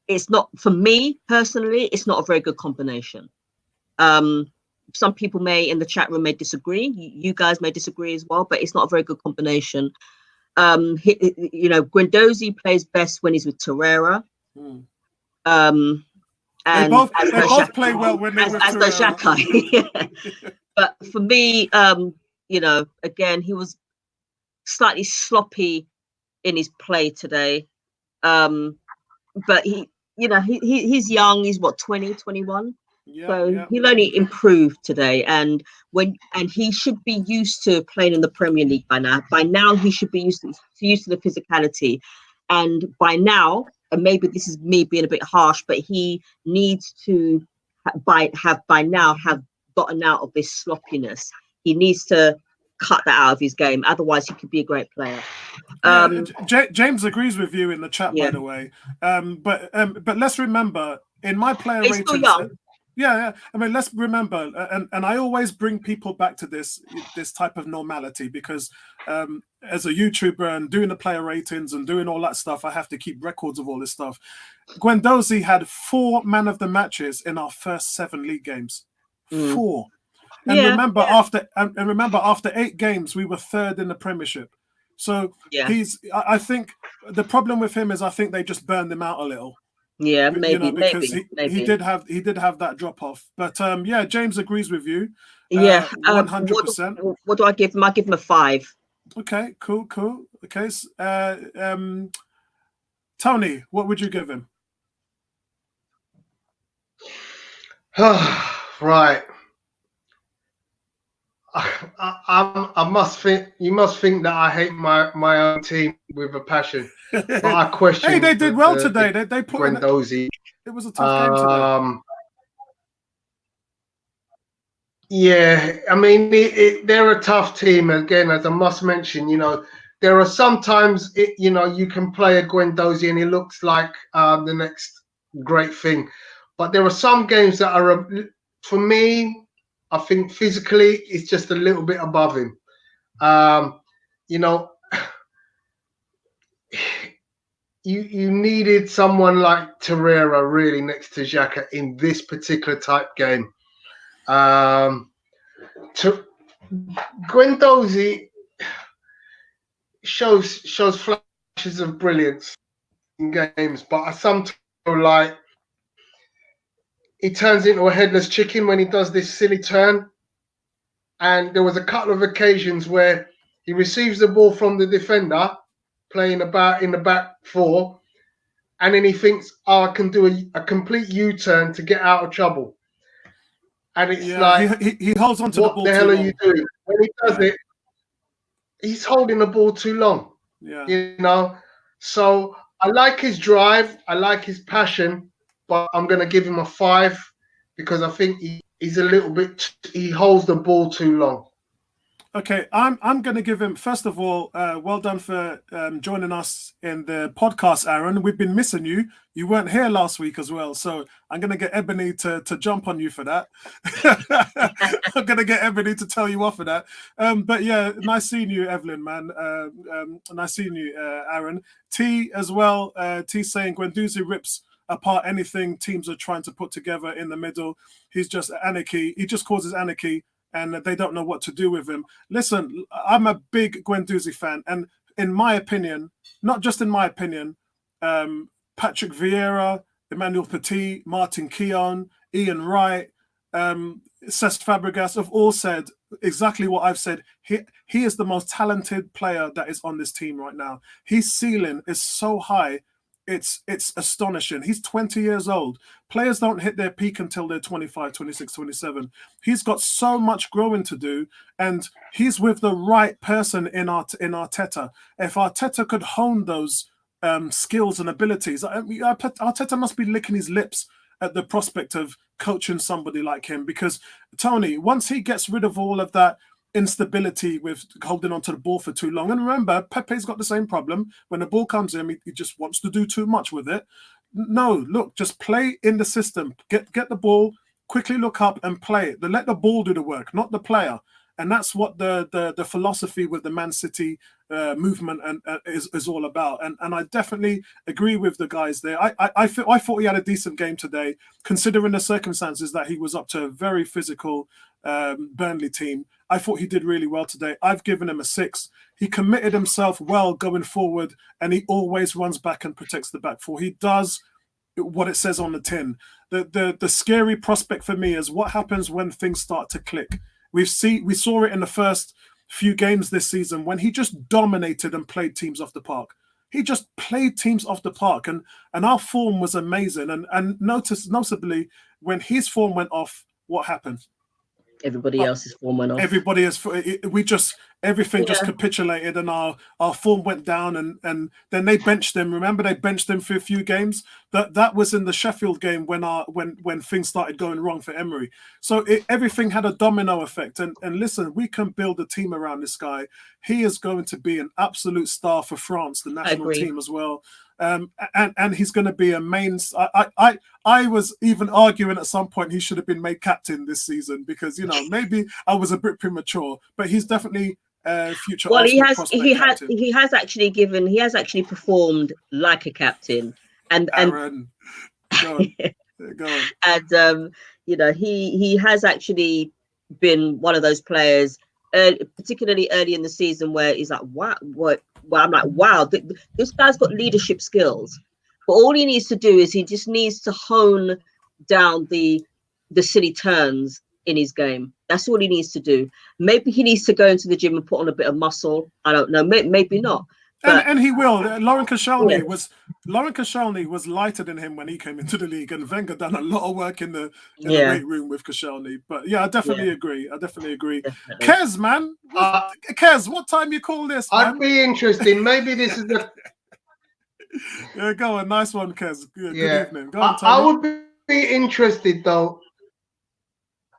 it's not, for me personally, it's not a very good combination. Some people in the chat room may disagree. You guys may disagree as well, but it's not a very good combination. You know, Guendouzi plays best when he's with Torreira. And they both play well when they're with Xhaka. But for me, you know, again, he was slightly sloppy in his play today. But he's young. He's what, 20, 21? He'll only improve today, and he should be used to playing in the Premier League by now. By now, he should be used to the physicality, and by now, and maybe this is me being a bit harsh, but he needs to have gotten out of this sloppiness. He needs to cut that out of his game. Otherwise, he could be a great player. James agrees with you in the chat, by the way. But let's remember, in my player ratings. Still young. Yeah. I mean, let's remember, and I always bring people back to this type of normality because as a YouTuber and doing the player ratings and doing all that stuff, I have to keep records of all this stuff. Guendouzi had 4 man of the matches in our first 7 league games. 4. And remember, after 8 games, we were 3rd in the Premiership. So I think the problem with him is I think they just burned him out a little. Yeah, maybe, because he did have that drop off. But James agrees with you. 100%. What do I give him? I give him a 5. Okay, cool. Okay, Tony, what would you give him? Right. I must think you must think that I hate my own team with a passion. But I question. Hey, they did well today. They put Guendouzi. It was a tough game today. Yeah, I mean they're a tough team again. As I must mention, you know, there are sometimes you can play a Guendouzi and he looks like the next great thing, but there are some games that are for me. I think physically it's just a little bit above him. You know, you needed someone like Torreira really next to Xhaka in this particular type game. Guendouzi shows flashes of brilliance in games, but I sometimes feel like he turns into a headless chicken when he does this silly turn. And there was a couple of occasions where he receives the ball from the defender, playing about in the back 4, and then he thinks, "Oh, I can do a complete U-turn to get out of trouble." And it's like he holds on to the ball. What the hell are you doing? When he does it, he's holding the ball too long. Yeah, you know. So I like his drive, I like his passion, but I'm going to give him a 5 because I think he's a little bit. He holds the ball too long. Okay, I'm going to give him, first of all, well done for joining us in the podcast, Aaron. We've been missing you. You weren't here last week as well, so I'm going to get Ebony to jump on you for that. I'm going to get Ebony to tell you off for that. But yeah, nice seeing you, Evelyn, man. Nice seeing you, Aaron. T as well. T saying Guendouzi rips apart anything teams are trying to put together in the middle. He's just anarchy. He just causes anarchy. And they don't know what to do with him. Listen, I'm a big Guendouzi fan. And in my opinion, not just in my opinion, Patrick Vieira, Emmanuel Petit, Martin Keown, Ian Wright, Cesc Fabregas have all said exactly what I've said. He is the most talented player that is on this team right now. His ceiling is so high. It's astonishing. He's 20 years old. Players don't hit their peak until they're 25, 26, 27. He's got so much growing to do, and he's with the right person in Arteta. If Arteta could hone those skills and abilities, Arteta must be licking his lips at the prospect of coaching somebody like him, because Tony, once he gets rid of all of that instability with holding onto the ball for too long, and remember, Pepe's got the same problem. When the ball comes in, he just wants to do too much with it. No, look, just play in the system. Get the ball, quickly look up and play it. Let the ball do the work, not the player. And that's what the philosophy with the Man City movement is all about. And I definitely agree with the guys there. I thought he had a decent game today, considering the circumstances that he was up to a very physical Burnley team. I thought he did really well today. I've given him a 6. He committed himself well going forward, and he always runs back and protects the back four. He does what it says on the tin. The scary prospect for me is what happens when things start to click. We saw it in the first few games this season when he just dominated and played teams off the park. He just played teams off the park, and our form was amazing. And noticeably, when his form went off, what happened? Everybody else's form went off. Everything just capitulated, and our form went down, and then they benched him. Remember, they benched him for a few games. That was in the Sheffield game when things started going wrong for Emery. So everything had a domino effect. And listen, we can build a team around this guy. He is going to be an absolute star for France, the national team as well. And he's going to be a main. I was even arguing at some point he should have been made captain this season, because maybe I was a bit premature, but he's definitely future. Well, he has actually performed like a captain, and Aaron, go on. And he has actually been one of those players, particularly early in the season, where he's like, wow, I'm like, wow, this guy's got leadership skills. But all he needs to do is he just needs to hone down the silly turns in his game. That's all he needs to do. Maybe he needs to go into the gym and put on a bit of muscle. I don't know. Maybe not. But, and he will. Lauren Koscielny was lighter than him when he came into the league, and Wenger done a lot of work in the weight room with Koscielny. But I definitely agree. Definitely. Kez, man, Kez, what time you call this? Man? I'd be interested. Maybe this is the. Yeah, go on. Nice one, Kez. Good evening. Go on, I would be interested though.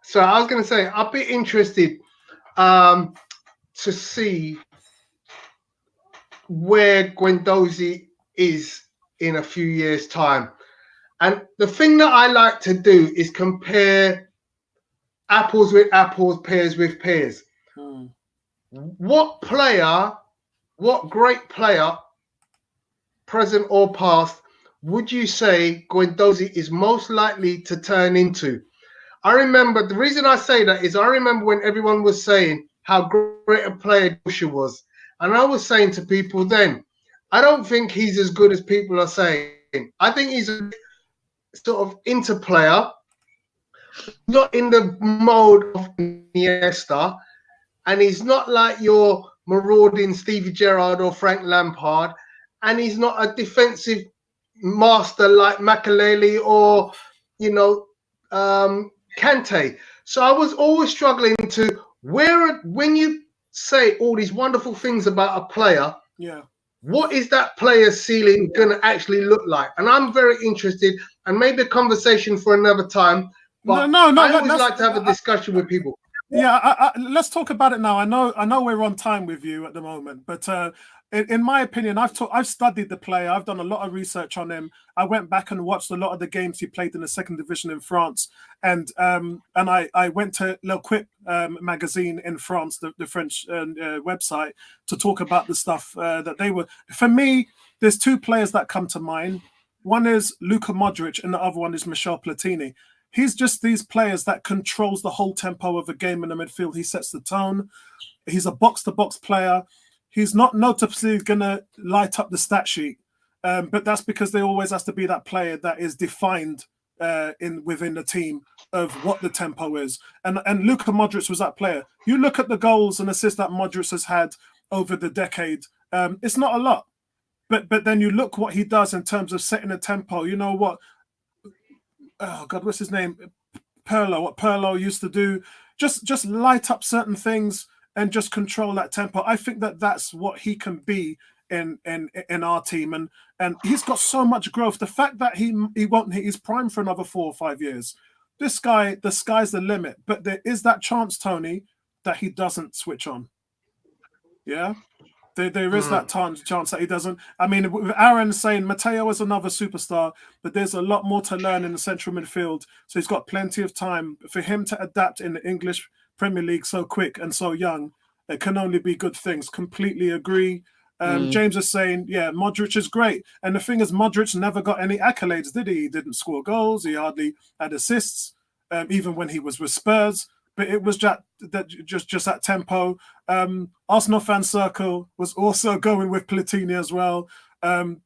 So I was going to say, I'd be interested to see where Guendouzi is in a few years' time. And the thing that I like to do is compare apples with apples, pears with pears. What great player, present or past, would you say Guendouzi is most likely to turn into? I remember, the reason I say that is I remember when everyone was saying how great a player Joshua was. And I was saying to people then, I don't think he's as good as people are saying. I think he's a sort of interplayer, not in the mode of Iniesta, and he's not like your marauding Stevie Gerrard or Frank Lampard, and he's not a defensive master like Makelele or, Kante. So I was always struggling to when you say all these wonderful things about a player, what is that player's ceiling going to actually look like? And I'm very interested, and maybe a conversation for another time. But I always like to have a discussion with people. Yeah, let's talk about it now. I know we're on time with you at the moment, but in my opinion, I've studied the player. I've done a lot of research on him. I went back and watched a lot of the games he played in the second division in France, and I went to L'Equipe magazine in France, the French website, to talk about the stuff that they were. For me, there's two players that come to mind. One is Luka Modric, and the other one is Michel Platini. He's just these players that controls the whole tempo of a game in the midfield. He sets the tone. He's a box-to-box player. He's not noticeably going to light up the stat sheet, But that's because there always has to be that player that is defined within the team of what the tempo is. And Luka Modric was that player. You look at the goals and assists that Modric has had over the decade. It's not a lot. But then you look what he does in terms of setting a tempo. You know what? Oh God, what's his name? Pirlo. What Pirlo used to do, just light up certain things and just control that tempo. I think that's what he can be in our team, and he's got so much growth. The fact that he won't hit his prime for another 4 or 5 years, this guy, the sky's the limit. But there is that chance, Tony, that he doesn't switch on. Yeah. There is that chance that he doesn't. I mean, with Aaron saying Matteo is another superstar, but there's a lot more to learn in the central midfield. So he's got plenty of time. For him to adapt in the English Premier League so quick and so young, it can only be good things. Completely agree. James is saying, yeah, Modric is great. And the thing is, Modric never got any accolades, did he? He didn't score goals. He hardly had assists, even when he was with Spurs. But it was just that tempo. Arsenal fan circle was also going with Platini as well,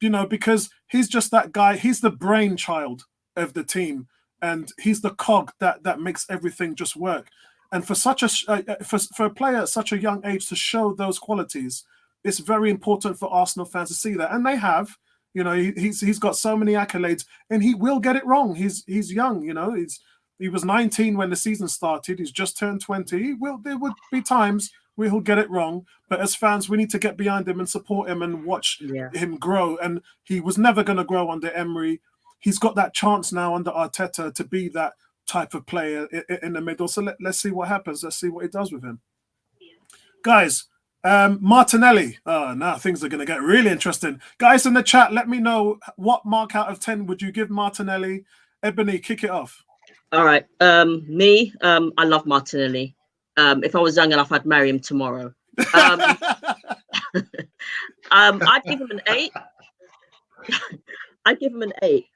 because he's just that guy. He's the brainchild of the team, and he's the cog that makes everything just work. And for such for a player at such a young age to show those qualities, it's very important for Arsenal fans to see that, and they have. He's got so many accolades, and he will get it wrong. He's young. He was 19 when the season started. He's just turned 20. There would be times where he'll get it wrong. But as fans, we need to get behind him and support him and watch him grow. And he was never going to grow under Emery. He's got that chance now under Arteta to be that type of player in the middle. So let's see what happens. Let's see what he does with him. Guys, Martinelli. Oh, now things are going to get really interesting. Guys in the chat, let me know what mark out of 10 would you give Martinelli. Ebony, kick it off. All right. Me, I love Martinelli. If I was young enough, I'd marry him tomorrow. I'd give him an 8. I'd give him an 8.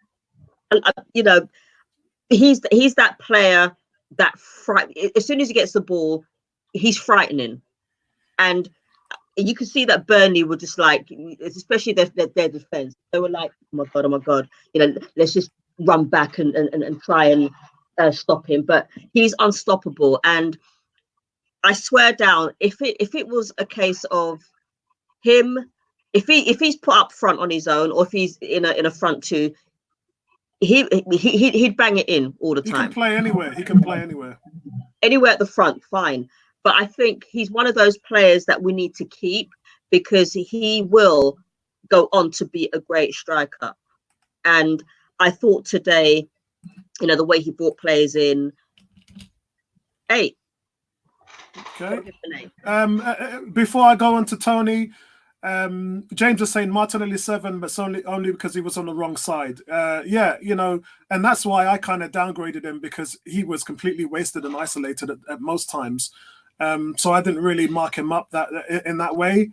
He's that player that as soon as he gets the ball, he's frightening. And you can see that Burnley were just like, especially their defense. They were like, oh my God, let's just run back and try and stop him. But he's unstoppable. And I swear down, if it was a case of him, if he's put up front on his own, or if he's in a front two, he'd bang it in all the time. He can play anywhere. He can play anywhere. Anywhere at the front, fine. But I think he's one of those players that we need to keep, because he will go on to be a great striker. And I thought today, the way he brought players in, 8. Okay. Before I go on to Tony, James is saying Martinelli 7, but it's only because he was on the wrong side. And that's why I kind of downgraded him, because he was completely wasted and isolated at most times. So I didn't really mark him up in that way.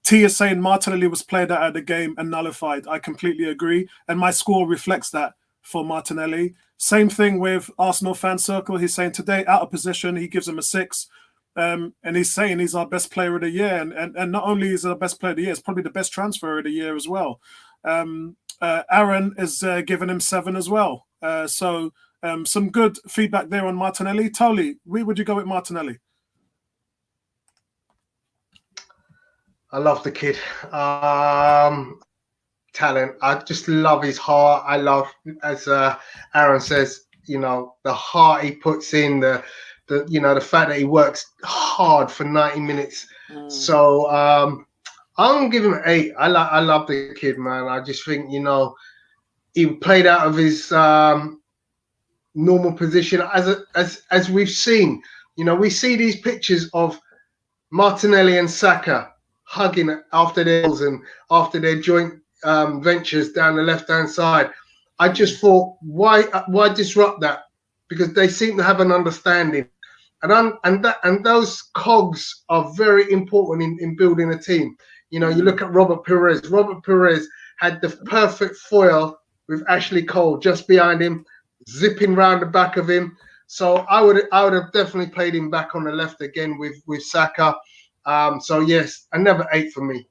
T is saying Martinelli was played out of the game and nullified. I completely agree, and my score reflects that for Martinelli. Same thing with Arsenal fan circle. He's saying today out of position. He gives him a 6. And he's saying he's our best player of the year. And not only is he the best player of the year, it's probably the best transfer of the year as well. Aaron is giving him 7 as well. So some good feedback there on Martinelli. Toli, where would you go with Martinelli? I love the kid. Talent. I just love his heart. I love, as Aaron says, the heart he puts in, the fact that he works hard for 90 minutes. So I'm gonna give him an 8. I love the kid, man. I just think he played out of his normal position as we've seen. We see these pictures of Martinelli and Saka hugging after their goals and after their joint ventures down the left-hand side. I just thought, why disrupt that? Because they seem to have an understanding. And those cogs are very important in building a team. You look at Robert Perez. Robert Perez had the perfect foil with Ashley Cole just behind him, zipping round the back of him. So I would have definitely played him back on the left again with Saka. So yes, another 8 for me.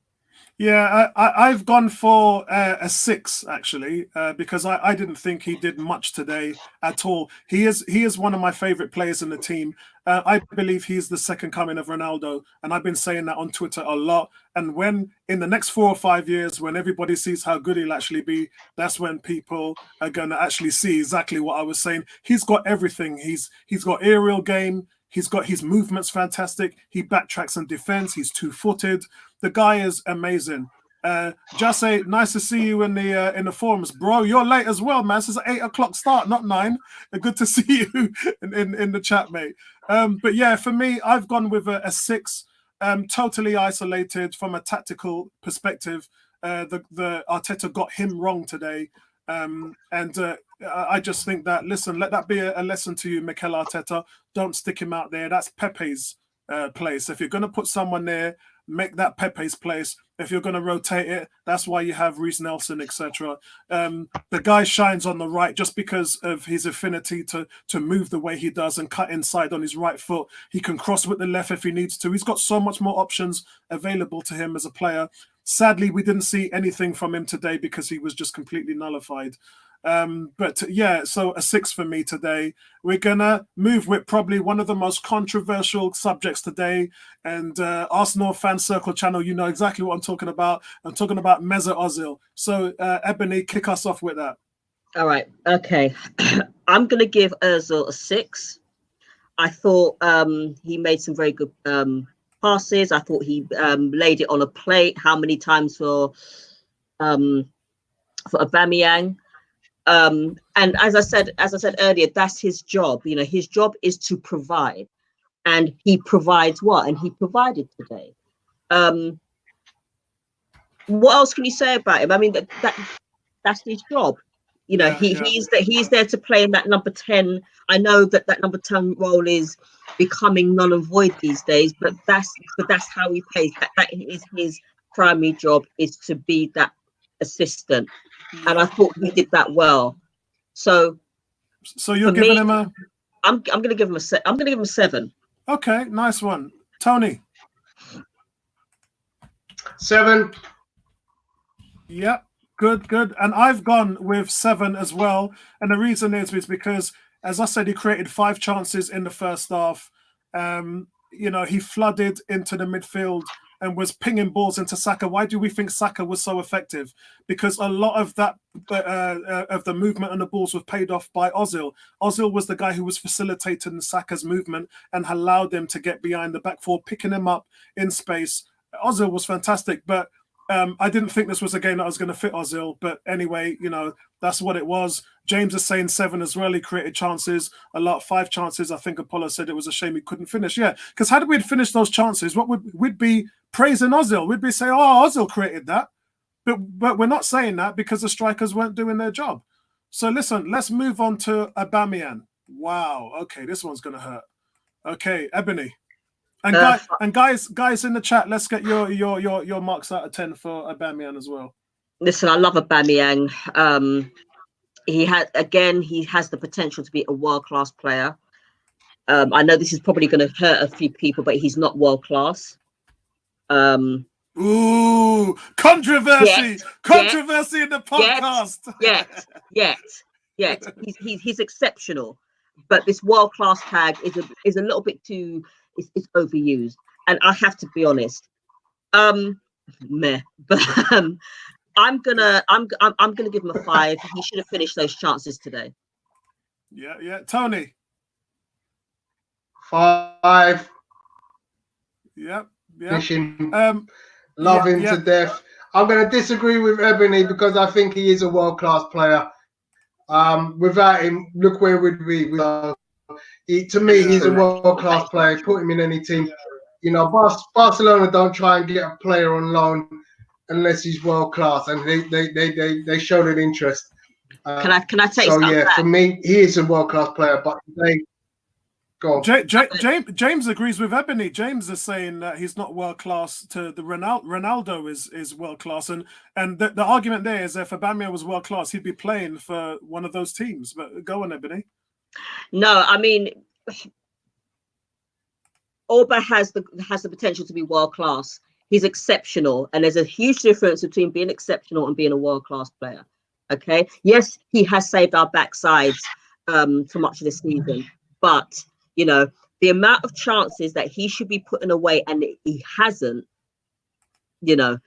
Yeah, I've gone for a 6 actually, because I didn't think he did much today at all. He is one of my favorite players in the team. I believe he's the second coming of Ronaldo, and I've been saying that on Twitter a lot. And when in the next 4 or 5 years, when everybody sees how good he'll actually be, that's when people are going to actually see exactly what I was saying. He's got everything. He's got aerial game. He's got his movements fantastic. He backtracks and defends. He's two-footed. The guy is amazing. Jase, nice to see you in the forums, bro. You're late as well, man. This is an 8 o'clock start, not 9. Good to see you in the chat, mate. But yeah, for me, I've gone with a 6. Totally isolated from a tactical perspective. The Arteta got him wrong today, and I just think that, listen, let that be a lesson to you, Mikel Arteta. Don't stick him out there. That's Pepe's place. If you're going to put someone there, make that Pepe's place. If you're going to rotate it, that's why you have Reece Nelson, etc. The guy shines on the right just because of his affinity to move the way he does and cut inside on his right foot. He can cross with the left if he needs to. He's got so much more options available to him as a player. Sadly, we didn't see anything from him today because he was just completely nullified. But yeah, so a 6 for me today. We're gonna move with probably one of the most controversial subjects today, and Arsenal Fan Circle channel, you know exactly what I'm talking about. I'm talking about Mesut Ozil. So Ebony, kick us off with that. All right, okay. I'm gonna give Ozil a 6. I thought he made some very good passes. I thought he laid it on a plate. How many times for Aubameyang? And as I said earlier, that's his job. You know, his job is to provide, and he provides what? And he provided today. What else can you say about him? I mean, that's his job. You know, he's there to play in that number 10. I know that number 10 role is becoming null and void these days, but that's how he plays. That is his primary job, is to be that assistant. And I thought he did that well. So you're giving him a? I'm going to give him I'm going to give him a 7. Okay, nice one, Tony. 7. Yep. Good. And I've gone with 7 as well. And the reason is because, as I said, he created 5 chances in the first half. You know, he flooded into the midfield and was pinging balls into Saka. Why do we think Saka was so effective? Because a lot of that of the movement and the balls was paid off by Ozil. Ozil was the guy who was facilitating Saka's movement and allowed him to get behind the back four, picking him up in space. Ozil was fantastic, but I didn't think this was a game that was going to fit Ozil. But anyway, you know, that's what it was. James is saying 7 as well. He created chances, a lot, 5 chances. I think Apollo said it was a shame he couldn't finish. Yeah, because had we finished those chances, what we'd be praising Ozil. We'd be saying, oh, Ozil created that. But we're not saying that because the strikers weren't doing their job. So listen, let's move on to Aubameyang. Wow. Okay, this one's going to hurt. Okay, Ebony. And guys in the chat, let's get your marks out of 10 for Aubameyang as well. Listen, I love Aubameyang. He has the potential to be a world-class player. I know this is probably going to hurt a few people, but he's not world-class. Ooh, controversy in the podcast. Yet. He's exceptional, but this world-class tag is a little bit too. It's overused, and I have to be honest. Meh. But I'm gonna give him a 5. He should have finished those chances today. Yeah. Tony. 5. Yep. Love him to death. I'm going to disagree with Ebony because I think he is a world-class player. Without him, look where we'd be. To me, he's a world-class player. Put him in any team. You know, Barcelona don't try and get a player on loan unless he's world-class, and they showed an interest. Can I take? So yeah, for me, he is a world-class player. But they go. James agrees with Ebony. James is saying that he's not world-class. To the Ronaldo is world-class, and the argument there is if Aubameyang was world-class, he'd be playing for one of those teams. But go on, Ebony. No, I mean, Auba has the potential to be world class. He's exceptional, and there's a huge difference between being exceptional and being a world-class player. Okay, yes, he has saved our backsides for much of the season, but you know, the amount of chances that he should be putting away and he hasn't, you know,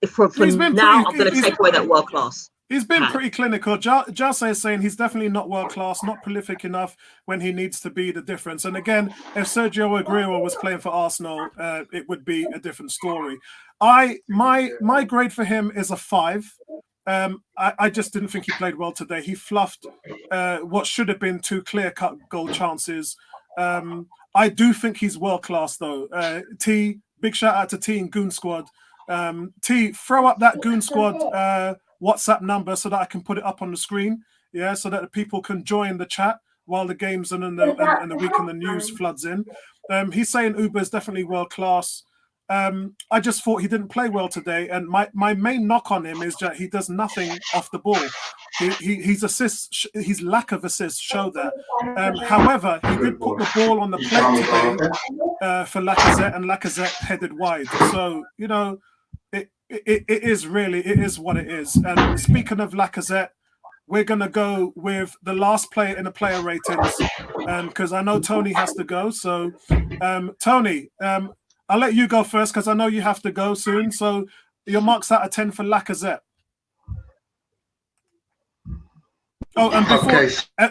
for now, I'm going to take away that world class. He's been pretty clinical. Jose is saying he's definitely not world class, not prolific enough when he needs to be the difference. And again, if Sergio Aguero was playing for Arsenal, it would be a different story. My grade for him is a 5. I just didn't think he played well today. He fluffed what should have been 2 clear-cut goal chances. I do think he's world class though. T, big shout out to T and Goon Squad. T, throw up that Goon Squad WhatsApp number so that I can put it up on the screen, yeah, so that the people can join the chat while the games and the week and the news floods in. He's saying Uber is definitely world class. I just thought he didn't play well today, and my main knock on him is that he does nothing off the ball. His assists, his lack of assists show that. However, he did put the ball on the plate today for Lacazette, and Lacazette headed wide. So you know, it is what it is. And speaking of Lacazette, we're gonna go with the last player in the player ratings, because I know Tony has to go. So, Tony, I'll let you go first because I know you have to go soon. So, your marks out of 10 for Lacazette. Oh,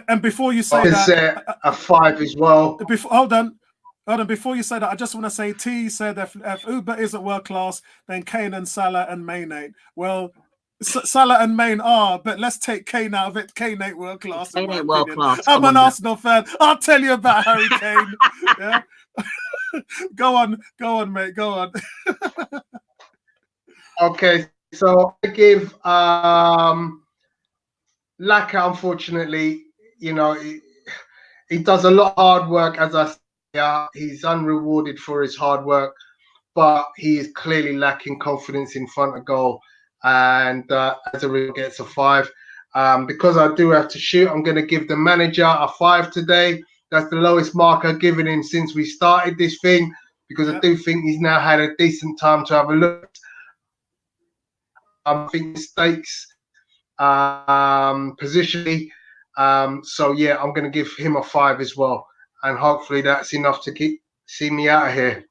and before you say that, a 5 as well. Hold on. Before you say that, I just want to say T said if Uber isn't world class, then Kane and Salah and Maine ain't. Well, Salah and Maine are, but let's take Kane out of it. Kane ain't world class. Kane ain't world class. I'm an Arsenal fan. I'll tell you about Harry Kane. Yeah. Go on, mate. Go on. Okay, so I give Laka, unfortunately, you know, he does a lot of hard work, as I say, he's unrewarded for his hard work, but he is clearly lacking confidence in front of goal, and as a result gets a 5. Because I do have to shoot, I'm going to give the manager a 5 today. That's the lowest mark I've given him since we started this thing, because I do think he's now had a decent time to have a look. I think mistakes positionally. So yeah, I'm going to give him a 5 as well, and hopefully that's enough to see me out of here.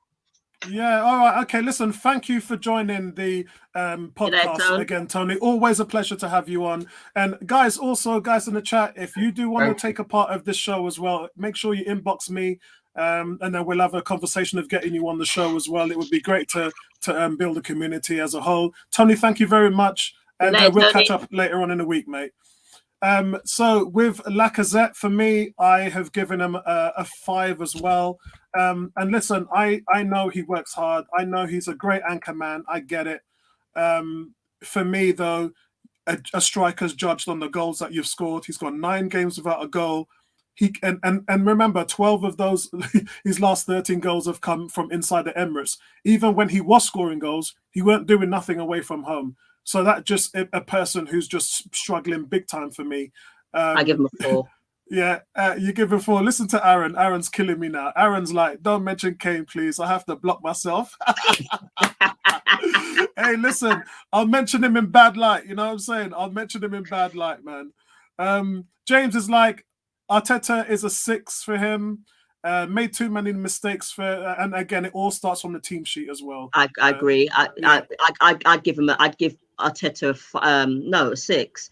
Yeah, all right, okay. Listen, thank you for joining the podcast again, Tony. Always a pleasure to have you on. And guys in the chat, if you do want to take a part of this show as well, make sure you inbox me, and then we'll have a conversation of getting you on the show as well. It would be great to build a community as a whole. Tony, thank you very much, and we'll catch up later on in the week, mate. So with Lacazette, for me, I have given him a 5 as well. And listen, I know he works hard. I know he's a great anchor man. I get it. For me, though, a striker's judged on the goals that you've scored. He's got 9 games without a goal. And remember, 12 of those, his last 13 goals have come from inside the Emirates. Even when he was scoring goals, he weren't doing nothing away from home. So that just a person who's just struggling big time for me. I give him a 4. Yeah, you give him 4. Listen to Aaron. Aaron's killing me now. Aaron's like, don't mention Kane, please. I have to block myself. Hey, listen, I'll mention him in bad light. You know what I'm saying? I'll mention him in bad light, man. James is like, Arteta is a 6 for him. Made too many mistakes and again, it all starts from the team sheet as well. I agree. I'd give Arteta a 6.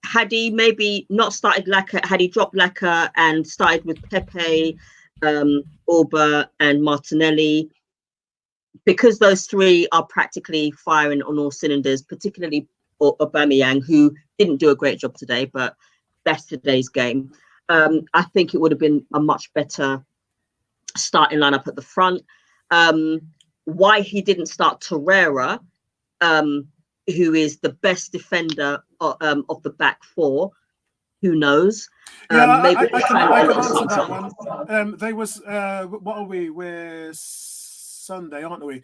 Had he maybe not started Laka, had he dropped Laka and started with Pepe, Orba, and Martinelli, because those 3 are practically firing on all cylinders, particularly Aubameyang, who didn't do a great job today, but that's today's game. I think it would have been a much better starting lineup at the front. Why he didn't start Torreira, who is the best defender of the back 4, who knows? Yeah, maybe I can answer that one. They was what are we? We're Sunday, aren't we?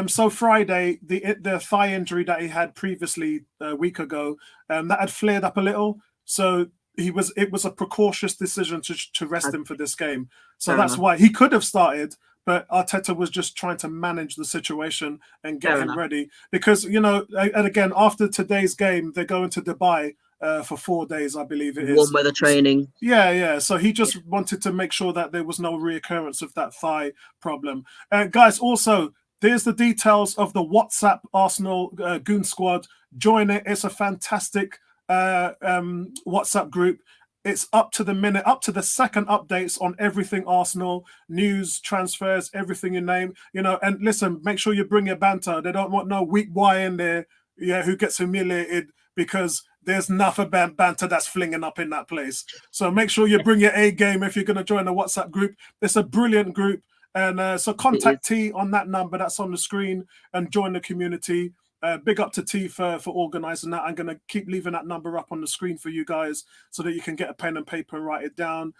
So Friday, the thigh injury that he had previously a week ago, that had flared up a little. So it was a precautious decision to rest him for this game. So that's why he could have started, but Arteta was just trying to manage the situation and get Fair him enough. ready. Because, you know, and again, after today's game, they're going to Dubai for 4 days, I believe it is. Warm weather training. Yeah. So he just wanted to make sure that there was no reoccurrence of that thigh problem. Guys, also, there's the details of the WhatsApp Arsenal Goon Squad. Join it. It's a fantastic WhatsApp group. It's up to the minute, up to the second updates on everything Arsenal, news, transfers, everything you name. You know, and listen, make sure you bring your banter. They don't want no weak boy in there, who gets humiliated because there's enough of banter that's flinging up in that place. So make sure you bring your A game if you're going to join the WhatsApp group. It's a brilliant group. And so contact T on that number that's on the screen and join the community. Big up to T for organizing that. I'm going to keep leaving that number up on the screen for you guys so that you can get a pen and paper and write it down.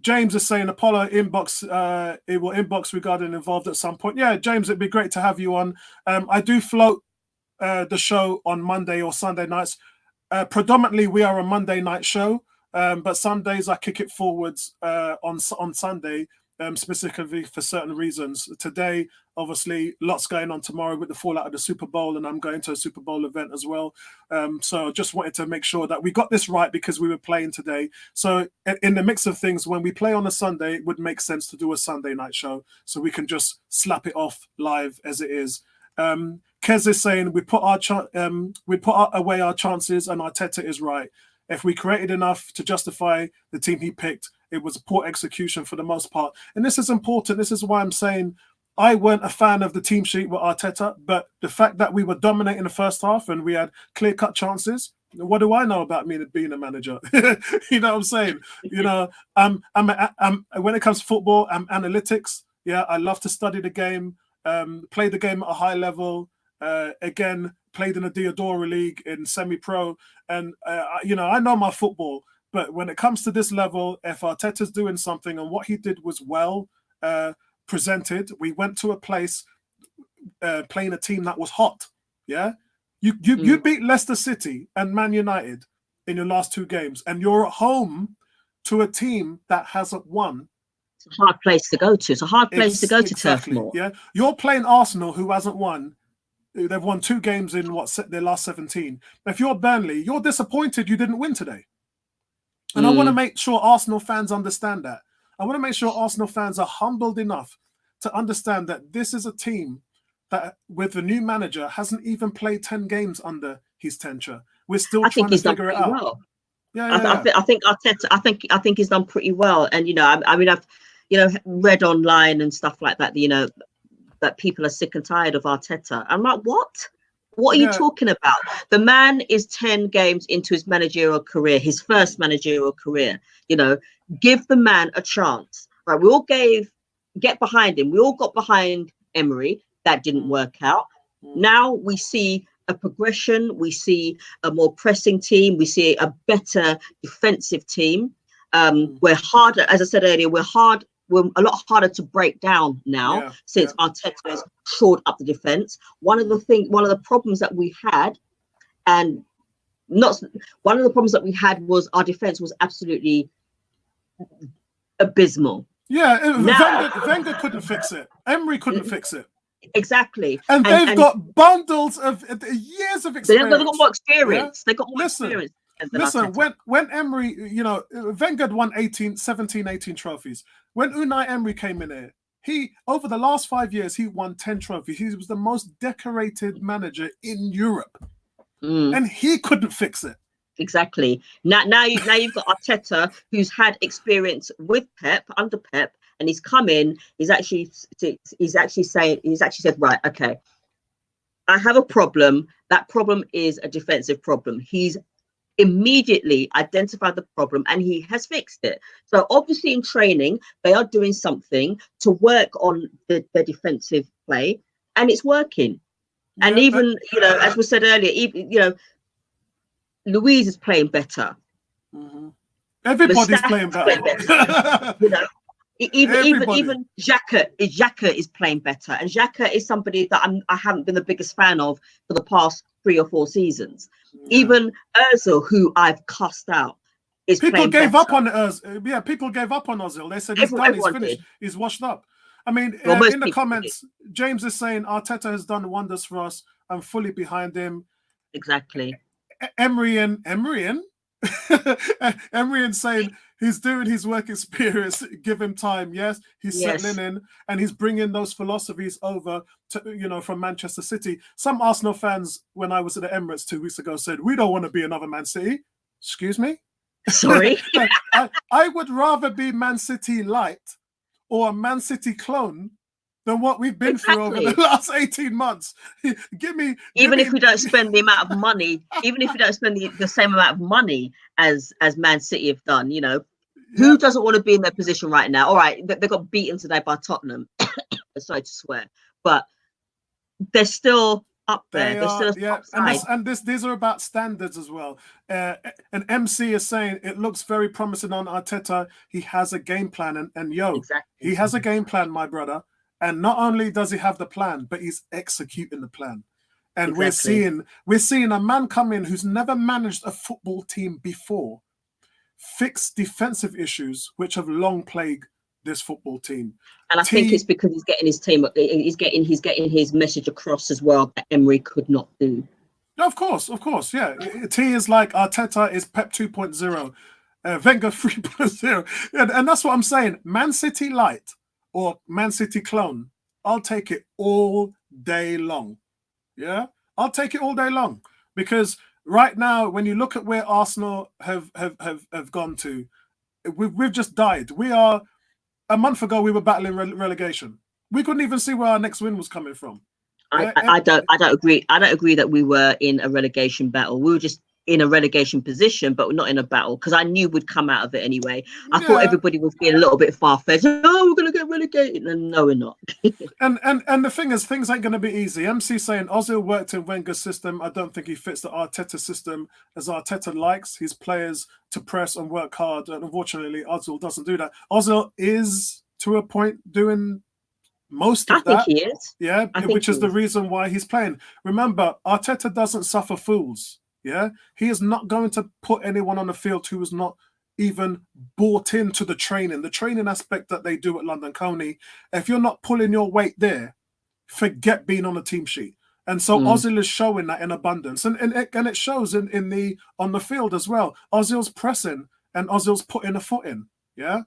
James is saying Apollo inbox, it will inbox regarding involved at some point. Yeah, James, it'd be great to have you on. I do float the show on Monday or Sunday nights. Predominantly, we are a Monday night show, but some days I kick it forwards on Sunday, specifically for certain reasons. Today, obviously, lots going on tomorrow with the fallout of the Super Bowl, and I'm going to a Super Bowl event as well. So just wanted to make sure that we got this right because we were playing today. So in the mix of things, when we play on a Sunday, it would make sense to do a Sunday night show so we can just slap it off live as it is. Kez is saying we put away our chances, and Arteta is right. If we created enough to justify the team he picked, it was poor execution for the most part. And this is important. This is why I'm saying I weren't a fan of the team sheet with Arteta, but the fact that we were dominating the first half and we had clear-cut chances, what do I know about me being a manager? You know what I'm saying? You know, I'm when it comes to football, I'm analytics. Yeah, I love to study the game, play the game at a high level. Again, played in the Diodora League in semi-pro, and you know, I know my football. But when it comes to this level, if Arteta's doing something and what he did was well presented, we went to a place playing a team that was hot. Yeah, you beat Leicester City and Man United in your last 2 games, and you're at home to a team that hasn't won. It's a hard place to go to. It's a hard place to go to, Turf Moor. Yeah, you're playing Arsenal, who hasn't won. They've won 2 games in their last 17. If you're Burnley, you're disappointed you didn't win today. And I want to make sure Arsenal fans understand that. I want to make sure Arsenal fans are humbled enough to understand that this is a team that, with the new manager, hasn't even played 10 games under his tenure. We're still trying to figure it out. Well. Yeah. I think Arteta. I think he's done pretty well. And you know, I mean, I've read online and stuff like that. You know, that people are sick and tired of Arteta. I'm like, what? What are you talking about? The man is 10 games into his managerial career, his first managerial career. You know, give the man a chance. Right? We all get behind him. We all got behind Emery. That didn't work out. Now we see a progression. We see a more pressing team. We see a better defensive team. We're harder, as I said earlier, we're a lot harder to break down now since Arteta has shored up the defense. One of the problems that we had, was our defense was absolutely abysmal. Yeah, Wenger couldn't fix it. Emery couldn't fix it. Exactly. And they've got bundles of years of experience. They've got more experience. They've got more experience. Listen, when Emery, you know, Wenger won 17, 18 trophies. When Unai Emery came in here, he, over the last 5 years, he won 10 trophies. He was the most decorated manager in Europe. And he couldn't fix it. Exactly. Now you've got Arteta, who's had experience with Pep, under Pep, and he's come in. He's actually said, right, okay, I have a problem. That problem is a defensive problem. He's immediately identified the problem and he has fixed it. So obviously in training, they are doing something to work on the defensive play, and it's working. And even, you know, as we said earlier, even, you know, Louise is playing better. Everybody's playing better. You know, even Xhaka is playing better, and Xhaka is somebody that I haven't been the biggest fan of for the past 3 or 4 seasons. Even Özil, who I've cussed out, is people playing gave better. up on Özil. Yeah, people gave up on Özil. They said he's done, he's finished, he's washed up. I mean, Well, most in the people did. comments, James is saying Arteta has done wonders for us. I'm fully behind him. Exactly. Emery and saying he's doing his work experience. Give him time. Yes, he's settling in, and he's bringing those philosophies over to, from Manchester City. Some Arsenal fans, when I was at the Emirates 2 weeks ago, said we don't want to be another Man City. Excuse me. Sorry. I would rather be Man City light or a Man City clone than what we've been through over the last 18 months. Even if we don't spend the amount of money, even if we don't spend the same amount of money as Man City have done, who doesn't want to be in their position right now? All right, they got beaten today by Tottenham. Sorry to swear, but they're still up there. They're still these are about standards as well. And MC is saying it looks very promising on Arteta. He has a game plan, and he has a game plan, my brother. And not only does he have the plan, but he's executing the plan. And we're seeing a man come in who's never managed a football team before, fix defensive issues which have long plagued this football team. And I think it's because he's getting his team, he's getting his message across as well that Emery could not do. Of course, yeah. T is like Arteta is Pep 2.0, Wenger 3.0, and that's what I'm saying. Man City light or Man City clone, I'll take it all day long. Yeah, I'll take it all day long, because right now, when you look at where Arsenal have gone to, we've just died. We are. A month ago, we were battling relegation. We couldn't even see where our next win was coming from. I don't agree. I don't agree that we were in a relegation battle. We were just in a relegation position, but not in a battle, because I knew we'd come out of it anyway. I thought everybody was being a little bit far-fetched. Oh, we're going to get relegated. And no, we're not. and the thing is, things ain't going to be easy. MC saying Ozil worked in Wenger's system. I don't think he fits the Arteta system, as Arteta likes his players to press and work hard. And unfortunately, Ozil doesn't do that. Ozil is, to a point, doing most of that. I think he is. Yeah, which is the reason why he's playing. Remember, Arteta doesn't suffer fools. Yeah, he is not going to put anyone on the field who is not even bought into the training aspect that they do at London Colney. If you're not pulling your weight there, forget being on the team sheet. And so Ozil is showing that in abundance, and it shows in on the field as well. Ozil's pressing and Ozil's putting a foot in. Yeah.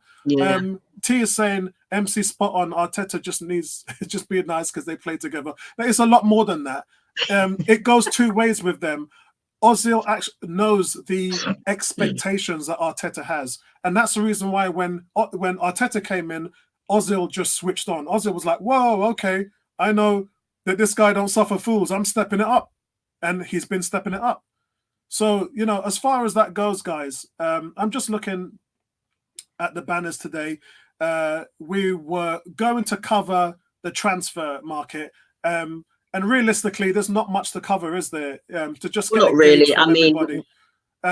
T is saying MC spot on. Arteta just needs just being nice because they play together. But it's a lot more than that. It goes two ways with them. Ozil actually knows the expectations that Arteta has, and that's the reason why when Arteta came in, Ozil just switched on. Ozil was like, "Whoa, okay, I know that this guy don't suffer fools. I'm stepping it up," and he's been stepping it up. So as far as that goes, guys, I'm just looking at the banners today. We were going to cover the transfer market. And realistically, there's not much to cover, is there? To just get not really. I mean, everybody.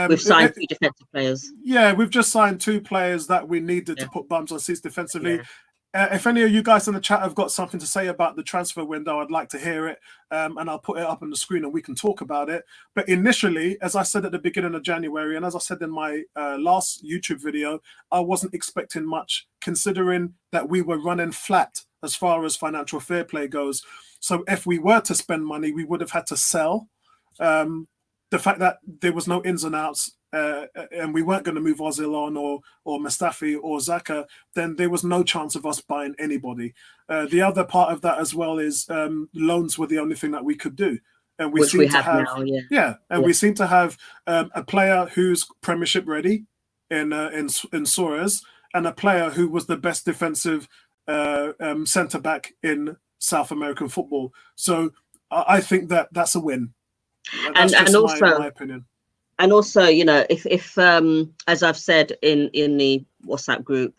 We've signed 2 defensive players. Yeah, we've just signed 2 players that we needed to put bums on seats defensively. If any of you guys in the chat have got something to say about the transfer window, I'd like to hear it, and I'll put it up on the screen and we can talk about it. But initially, as I said at the beginning of January, and as I said in my last YouTube video, I wasn't expecting much, considering that we were running flat as far as financial fair play goes. So if we were to spend money, we would have had to sell. The fact that there was no ins and outs, and we weren't going to move Ozil on or Mustafi or Xhaka, then there was no chance of us buying anybody. The other part of that as well is loans were the only thing that we could do. And we seem to have now, we seem to have a player who's Premiership ready in Suarez, and a player who was the best defensive centre back in South American football. So I think that's a win. That's and also my opinion. And also, if as I've said in the WhatsApp group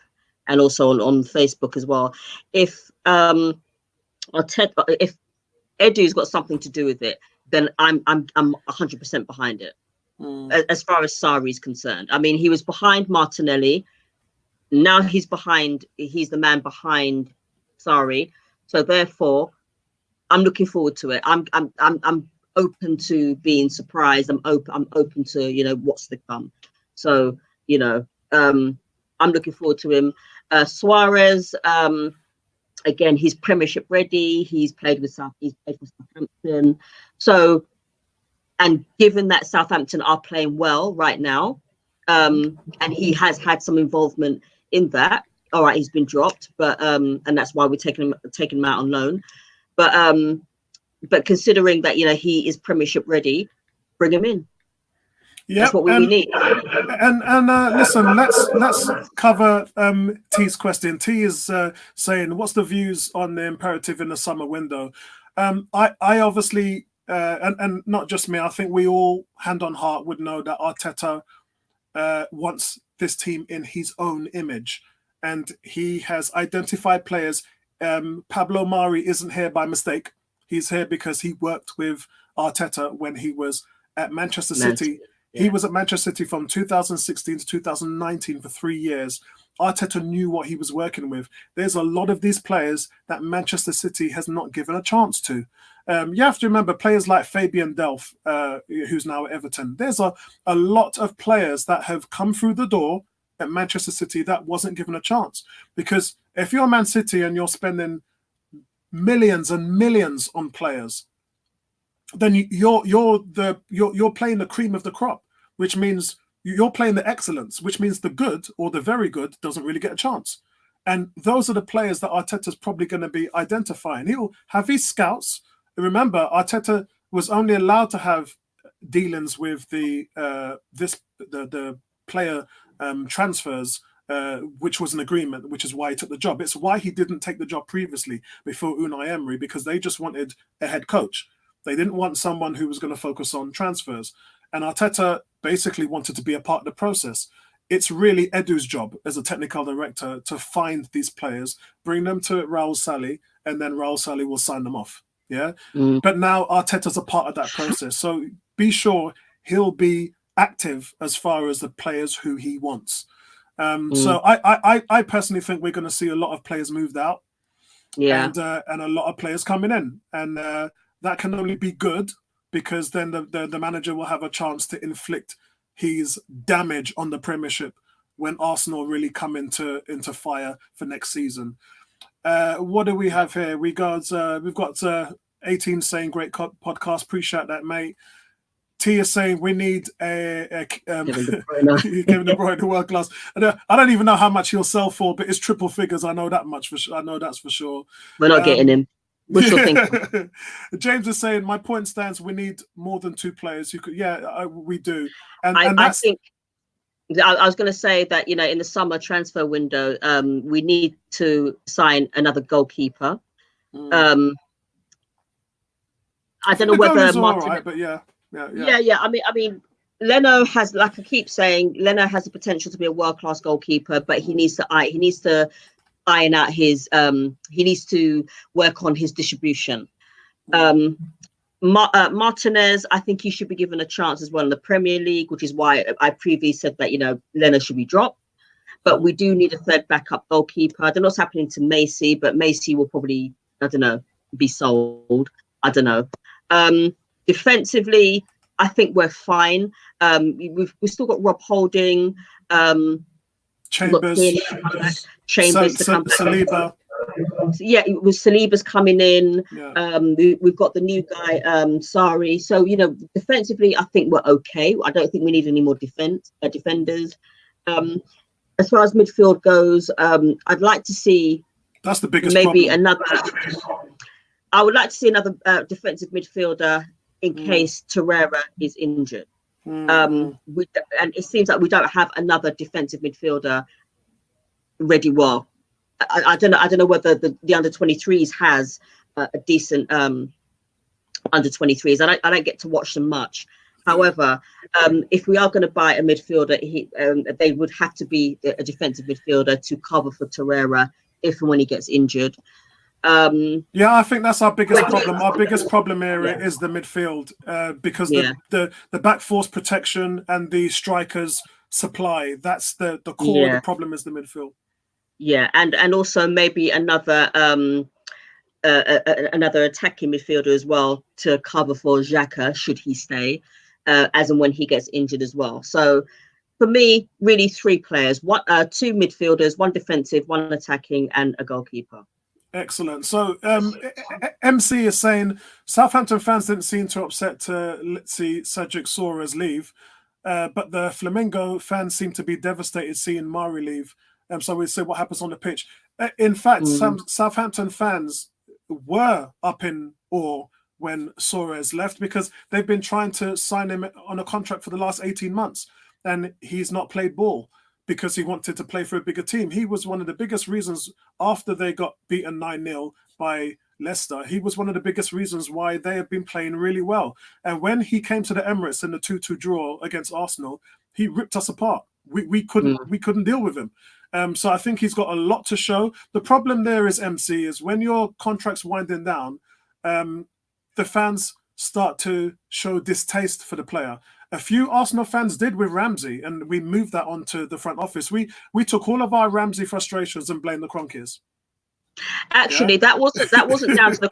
and also on Facebook as well, if Edu's got something to do with it, then I'm 100% behind it. As far as Sarri is concerned, I mean, he was behind Martinelli. Now he's the man behind Sarri. So therefore, I'm looking forward to it. I'm open to being surprised. I'm open to what's to come. So I'm looking forward to him. Suarez, Again, he's Premiership ready. He's played with Southampton. So, and given that Southampton are playing well right now, and he has had some involvement in that. All right, he's been dropped, but and that's why we're taking him out on loan. But considering that he is Premiership ready, bring him in. Yeah, that's what we need. And listen, let's cover T's question. T is saying, what's the views on the imperative in the summer window? I obviously, and not just me, I think we all, hand on heart, would know that Arteta wants this team in his own image, and he has identified players. Pablo Mari isn't here by mistake. He's here because he worked with Arteta when he was at Manchester City. Yeah. He was at Manchester City from 2016 to 2019 for 3 years. Arteta knew what he was working with. There's a lot of these players that Manchester City has not given a chance to. You have to remember players like Fabian Delph, who's now at Everton. There's a lot of players that have come through the door at Manchester City that wasn't given a chance. Because if you're Man City and you're spending millions and millions on players, then you're playing the cream of the crop, which means you're playing the excellence, which means the good or the very good doesn't really get a chance. And those are the players that Arteta's probably going to be identifying. He'll have his scouts. Remember, Arteta was only allowed to have dealings with the player transfers, which was an agreement, which is why he took the job. It's why he didn't take the job previously before Unai Emery, because they just wanted a head coach. They didn't want someone who was going to focus on transfers. And Arteta basically wanted to be a part of the process. It's really Edu's job as a technical director to find these players, bring them to Raul Sali, and then Raul Sali will sign them off. Yeah. But now Arteta's a part of that process. So be sure he'll be active as far as the players who he wants. So I personally think we're going to see a lot of players moved out. Yeah. And a lot of players coming in. And that can only be good, because then the manager will have a chance to inflict his damage on the Premiership when Arsenal really come into fire for next season. What do we have here? We've got 18 saying great podcast. Appreciate that, mate. T is saying we need Kevin De Bruyne world class. I don't even know how much he'll sell for, but it's triple figures. I know that much for sure. I know that's for sure. We're not getting him. James is saying my point stands. We need more than 2 players who could. Yeah, we do. And I think I was going to say that in the summer transfer window, we need to sign another goalkeeper. I don't know whether Martin. Right, but yeah. I mean, Leno has, like I keep saying, Leno has the potential to be a world-class goalkeeper, but he needs to iron out his. He needs to work on his distribution. Martinez, I think he should be given a chance as well in the Premier League, which is why I previously said that Leno should be dropped. But we do need a third backup goalkeeper. I don't know what's happening to Macy, but Macy will probably, I don't know, be sold. I don't know. Defensively, I think we're fine. We've still got Rob Holding, Chambers, Saliba. Yeah, it was Saliba's coming in. Yeah. We've got the new guy, Sarri. So defensively, I think we're okay. I don't think we need any more defenders. As far as midfield goes, I'd like to see. That's the biggest. Maybe problem. Another. I would like to see another defensive midfielder in case Torreira is injured. And it seems like we don't have another defensive midfielder ready. Well, I don't know whether the under 23s has a decent under 23s. I don't get to watch them much. However, if we are going to buy a midfielder, they would have to be a defensive midfielder to cover for Torreira if and when he gets injured. I think that's our biggest problem. Our biggest problem area is the midfield, because the back force protection and the strikers supply. That's the core of the problem, is the midfield. Yeah, and also maybe another attacking midfielder as well to cover for Xhaka should he stay, as and when he gets injured as well. So for me, really 3 players: 2 midfielders, 1 defensive, 1 attacking, and a goalkeeper. Excellent. So MC is saying Southampton fans didn't seem too upset to let's see Cedric Soares leave, but the Flamingo fans seem to be devastated seeing Mari leave. So we see what happens on the pitch. In fact, some Southampton fans were up in awe when Soares left because they've been trying to sign him on a contract for the last 18 months and he's not played ball because he wanted to play for a bigger team. He was one of the biggest reasons after they got beaten 9-0 by Leicester. He was one of the biggest reasons why they have been playing really well. And when he came to the Emirates in the 2-2 draw against Arsenal, he ripped us apart. We couldn't deal with him. So I think he's got a lot to show. The problem there is, MC, is when your contract's winding down, the fans start to show distaste for the player. A few Arsenal fans did with Ramsey, and we moved that onto the front office. We took all of our Ramsey frustrations and blamed the Kroenkes. Actually, that wasn't down to the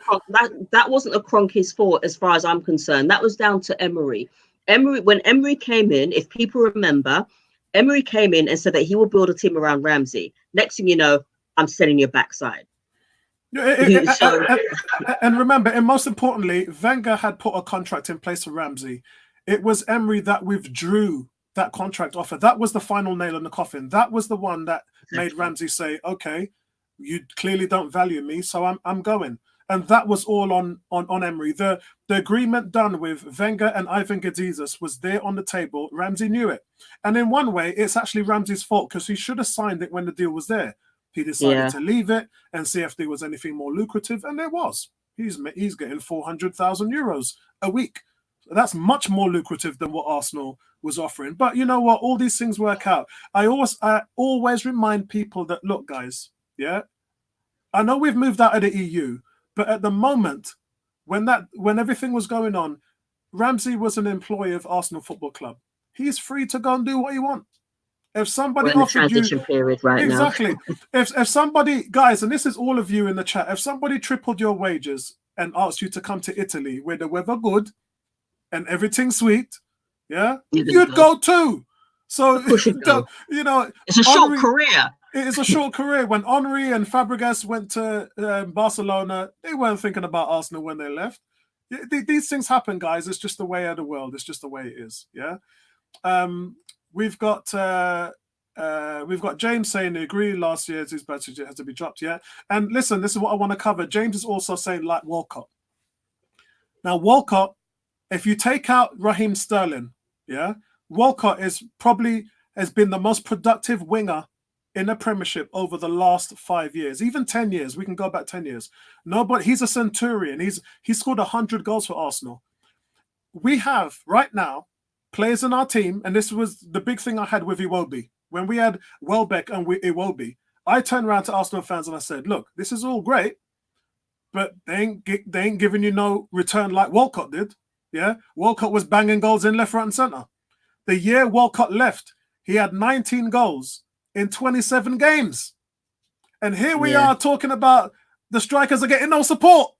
that wasn't the Kroenkes' fault as far as I'm concerned. That was down to Emery. When Emery came in, if people remember, Emery came in and said that he will build a team around Ramsey. Next thing you know, I'm selling your backside. And remember, and most importantly, Wenger had put a contract in place for Ramsey. It was Emery that withdrew that contract offer. That was the final nail in the coffin. That was the one that made Ramsey say, okay, you clearly don't value me, so I'm going. And that was all on Emery. The agreement done with Wenger and Ivan Gazidis was there on the table. Ramsey knew it. And in one way, it's actually Ramsey's fault because he should have signed it when the deal was there. He decided to leave it and see if there was anything more lucrative, and there was. He's getting 400,000 euros a week. That's much more lucrative than what Arsenal was offering. But you know what? All these things work out. I always remind people that, look, guys, I know we've moved out of the EU, but at the moment, when everything was going on, Ramsey was an employee of Arsenal Football Club. He's free to go and do what he wants. If somebody offered you period right exactly, if somebody, guys, and this is all of you in the chat, if somebody tripled your wages and asked you to come to Italy where the weather good and everything's sweet, you'd go too. So you know, it's a short career. It is a short career. When Henry and Fabregas went to Barcelona, they weren't thinking about Arsenal when they left. These things happen, guys. It's just the way of the world. It's just the way it is. Yeah. We've got James saying they agree last year's his budget has to be dropped. Yeah. And listen, this is what I want to cover. James is also saying like Walcott. Now Walcott, if you take out Raheem Sterling, Walcott has been the most productive winger in the Premiership over the last 5 years, even 10 years. We can go back 10 years. No, but he's a centurion. He scored 100 goals for Arsenal. We have right now players in our team, and this was the big thing I had with Iwobi. When we had Welbeck and Iwobi, I turned around to Arsenal fans and I said, look, this is all great, but they ain't giving you no return like Walcott did. Yeah, Walcott was banging goals in left, right, and centre. The year Walcott left, he had 19 goals in 27 games. And here we are talking about the strikers are getting no support.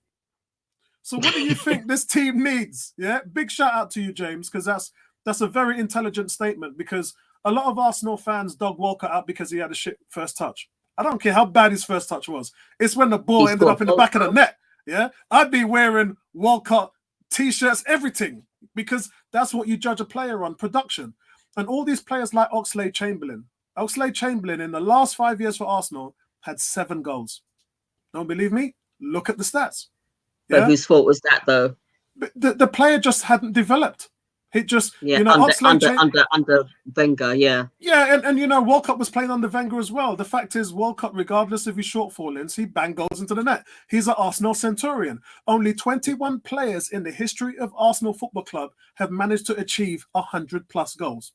So what do you think this team needs? Yeah, big shout out to you, James, because that's a very intelligent statement, because a lot of Arsenal fans dog Walcott out because he had a shit first touch. I don't care how bad his first touch was. It's when the ball ended up in the back of the net. Yeah, I'd be wearing Walcott T-shirts, everything, because that's what you judge a player on, production. And all these players like Oxlade-Chamberlain in the last 5 years for Arsenal had 7 goals. Don't believe me? Look at the stats. But whose fault was that, though? The player just hadn't developed. It just, under Wenger, Yeah, and you know, Walcott was playing under Wenger as well. The fact is, Walcott, regardless of his shortfallings, he banged goals into the net. He's an Arsenal centurion. Only 21 players in the history of Arsenal Football Club have managed to achieve 100+ goals.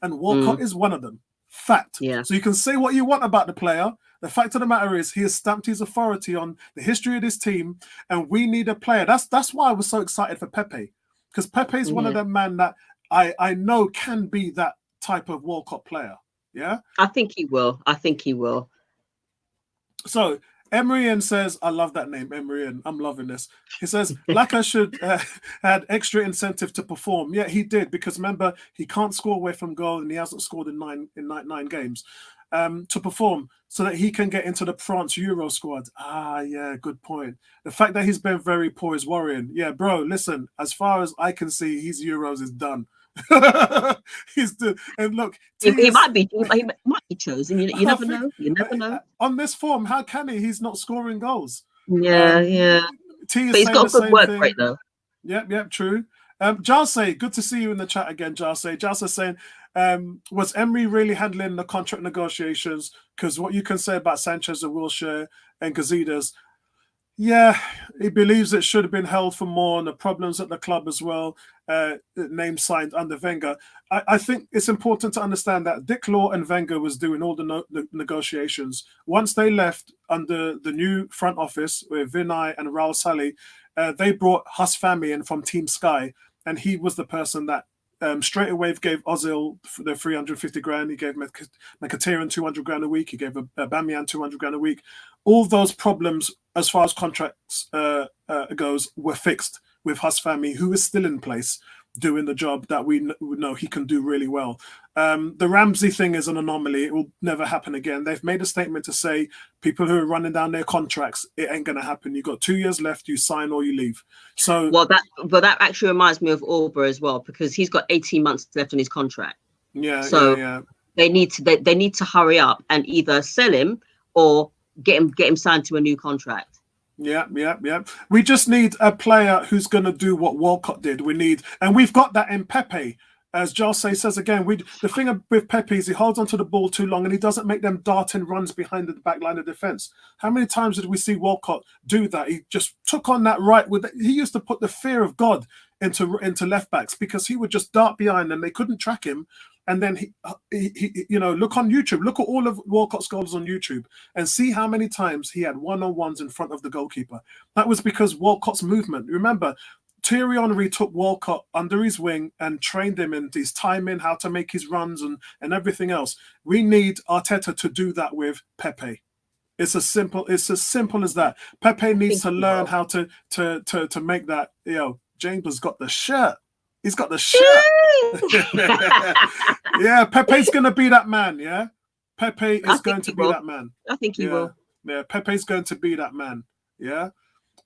And Walcott is one of them. Fact. Yeah. So you can say what you want about the player. The fact of the matter is, he has stamped his authority on the history of this team, and we need a player. That's why I was so excited for Pepe. Because Pepe is one of them men that I know can be that type of Walcott player. Yeah? I think he will. So Emryan says, I love that name, Emryan. I'm loving this. He says, Laka should had extra incentive to perform. Yeah, he did, because remember, he can't score away from goal, and he hasn't scored in nine games. To perform so that he can get into the France Euro squad. Yeah, good point. The fact that he's been very poor is worrying. Yeah, bro, listen, as far as I can see, his Euros is done. And look, he might be chosen. You never know. You never know. On this form, how can he? He's not scoring goals. Yeah. T is but he's saying got the good same work thing. rate though. Yep, true. Jalse, good to see you in the chat again, Jalse. Jalse saying, was Emery really handling the contract negotiations? Because what you can say about Sanchez and Wilshere and Gazidis, yeah, he believes it should have been held for more, and the problems at the club as well, name signed under Wenger. I think it's important to understand that Dick Law and Wenger was doing all the negotiations. Once they left under the new front office with Vinay and Raul Sally, they brought Hus Fahmy in from Team Sky, and he was the person that straight away gave Ozil the 350 grand. He gave Mkhitaryan 200 grand a week. He gave Aubameyang 200 grand a week. All those problems, as far as contracts goes, were fixed with Hus Fahmy, who is still in place, doing the job that we know he can do really well. The Ramsey thing is an anomaly. It will never happen again. They've made a statement to say people who are running down their contracts, it ain't going to happen. You've got 2 years left. You sign or you leave. So, well, that actually reminds me of Auber as well, because he's got 18 months left on his contract. Yeah. They need to hurry up and either sell him or get him signed to a new contract. Yeah. We just need a player who's going to do what Walcott did. And we've got that in Pepe. As Jalse says again, the thing with Pepe is he holds onto the ball too long and he doesn't make them darting runs behind the back line of defence. How many times did we see Walcott do that? He just took on that right. He used to put the fear of God into left backs, because he would just dart behind them. They couldn't track him. And then he look on YouTube. Look at all of Walcott's goals on YouTube and see how many times he had one-on-ones in front of the goalkeeper. That was because Walcott's movement. Remember, Thierry Henry took Walcott under his wing and trained him in his timing, how to make his runs and everything else. We need Arteta to do that with Pepe. It's as simple as that. Pepe needs to learn how to make that. James has got the shirt. He's got the shirt. Yeah, Pepe's going to be that man, yeah? Pepe is going to be that man. I think he will. Yeah, Pepe's going to be that man, yeah?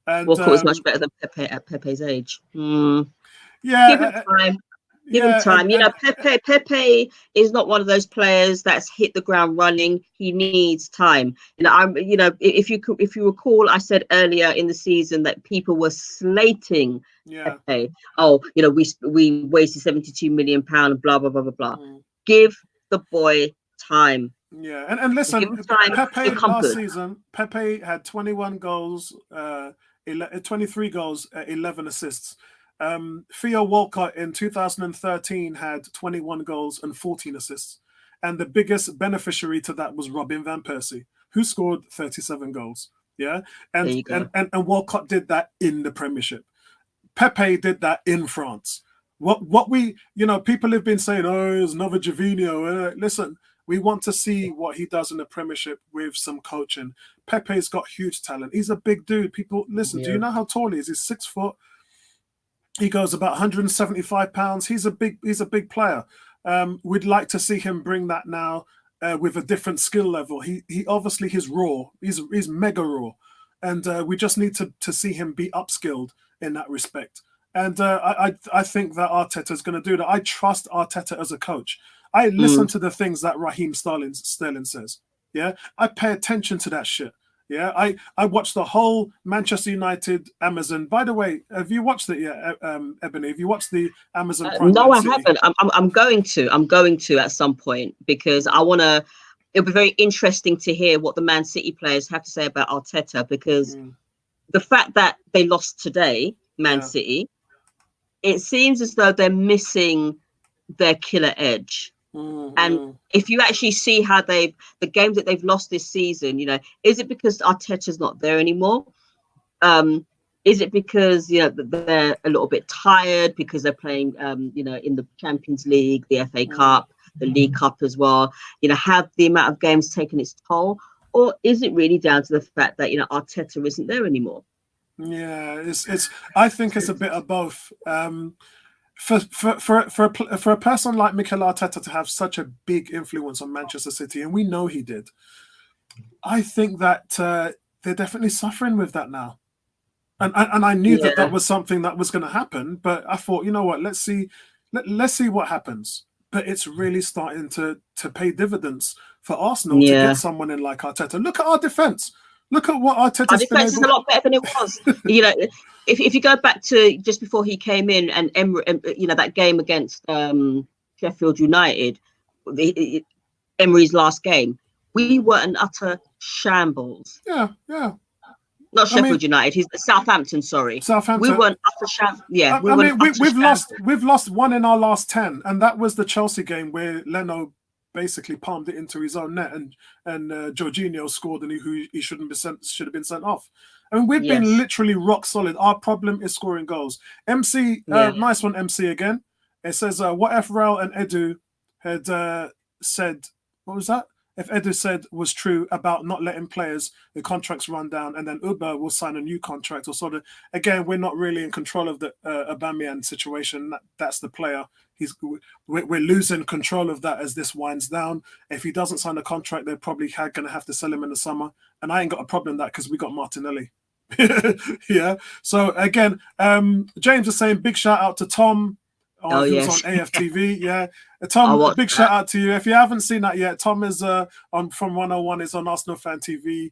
And Walcott was much better than Pepe at Pepe's age. Yeah. Give him time. Give him time. Pepe is not one of those players that's hit the ground running. He needs time. If you recall, I said earlier in the season that people were slating Pepe. Oh, we wasted 72 million pounds, blah blah blah blah blah. Give the boy time. Yeah, and listen, Pepe last season, Pepe had 21 goals, 23 goals, 11 assists. Theo Walcott in 2013 had 21 goals and 14 assists. And the biggest beneficiary to that was Robin Van Persie, who scored 37 goals. Yeah. And Walcott did that in the Premiership. Pepe did that in France. What we, people have been saying, there's another Gervinho. Listen, we want to see what he does in the Premiership with some coaching. Pepe's got huge talent. He's a big dude. People, listen, do you know how tall he is? He's 6 foot. He goes about 175 pounds. He's a big player. We'd like to see him bring that now with a different skill level. He obviously he's raw. He's mega raw, and we just need to see him be upskilled in that respect. And I think that Arteta is going to do that. I trust Arteta as a coach. I listen to the things that Raheem Sterling says. Yeah, I pay attention to that shit. Yeah, I watched the whole Manchester United Amazon. By the way, have you watched it yet, Ebony? Have you watched the Amazon Prime? No, I haven't. I'm going to. I'm going to at some point, because I want to. It'll be very interesting to hear what the Man City players have to say about Arteta, because the fact that they lost today, Man City, it seems as though they're missing their killer edge. And if you actually see how the games that they've lost this season, is it because Arteta's not there anymore? Is it because they're a little bit tired because they're playing in the Champions League, the FA Cup, the League Cup as well? Have the amount of games taken its toll, or is it really down to the fact that Arteta isn't there anymore? Yeah, it's. I think it's a bit of both. For a person like Mikel Arteta to have such a big influence on Manchester City, and we know he did, I think that they're definitely suffering with that now. And I knew that was something that was going to happen, but I thought, you know what, let's see what happens. But it's really starting to pay dividends for Arsenal to get someone in like Arteta. Look at our defense. Look at what Arteta's Our defense is a lot better than it was. If you go back to just before he came in and that game against Sheffield United, Emery's last game, we were an utter shambles. Yeah. Not Sheffield United. He's Southampton. Sorry, Southampton. We weren't utter shambles. Yeah, we've lost one in our last 10, and that was the Chelsea game where Leno basically palmed it into his own net, and Jorginho scored, and he should have been sent off. I mean, we've been literally rock solid. Our problem is scoring goals. MC, nice one, MC again. It says what if Raul and Edu had said. What was that? If Edu said was true about not letting players the contracts run down, and then Uber will sign a new contract, or sort of, again, we're not really in control of the Aubameyang situation. That's the player. We're losing control of that as this winds down. If he doesn't sign a contract, they're probably going to have to sell him in the summer. And I ain't got a problem with that because we got Martinelli. Yeah. So again, James is saying big shout out to Tom. Who's on AFTV. Yeah. Tom, big shout out to you. If you haven't seen that yet, Tom is from 101 is on Arsenal Fan TV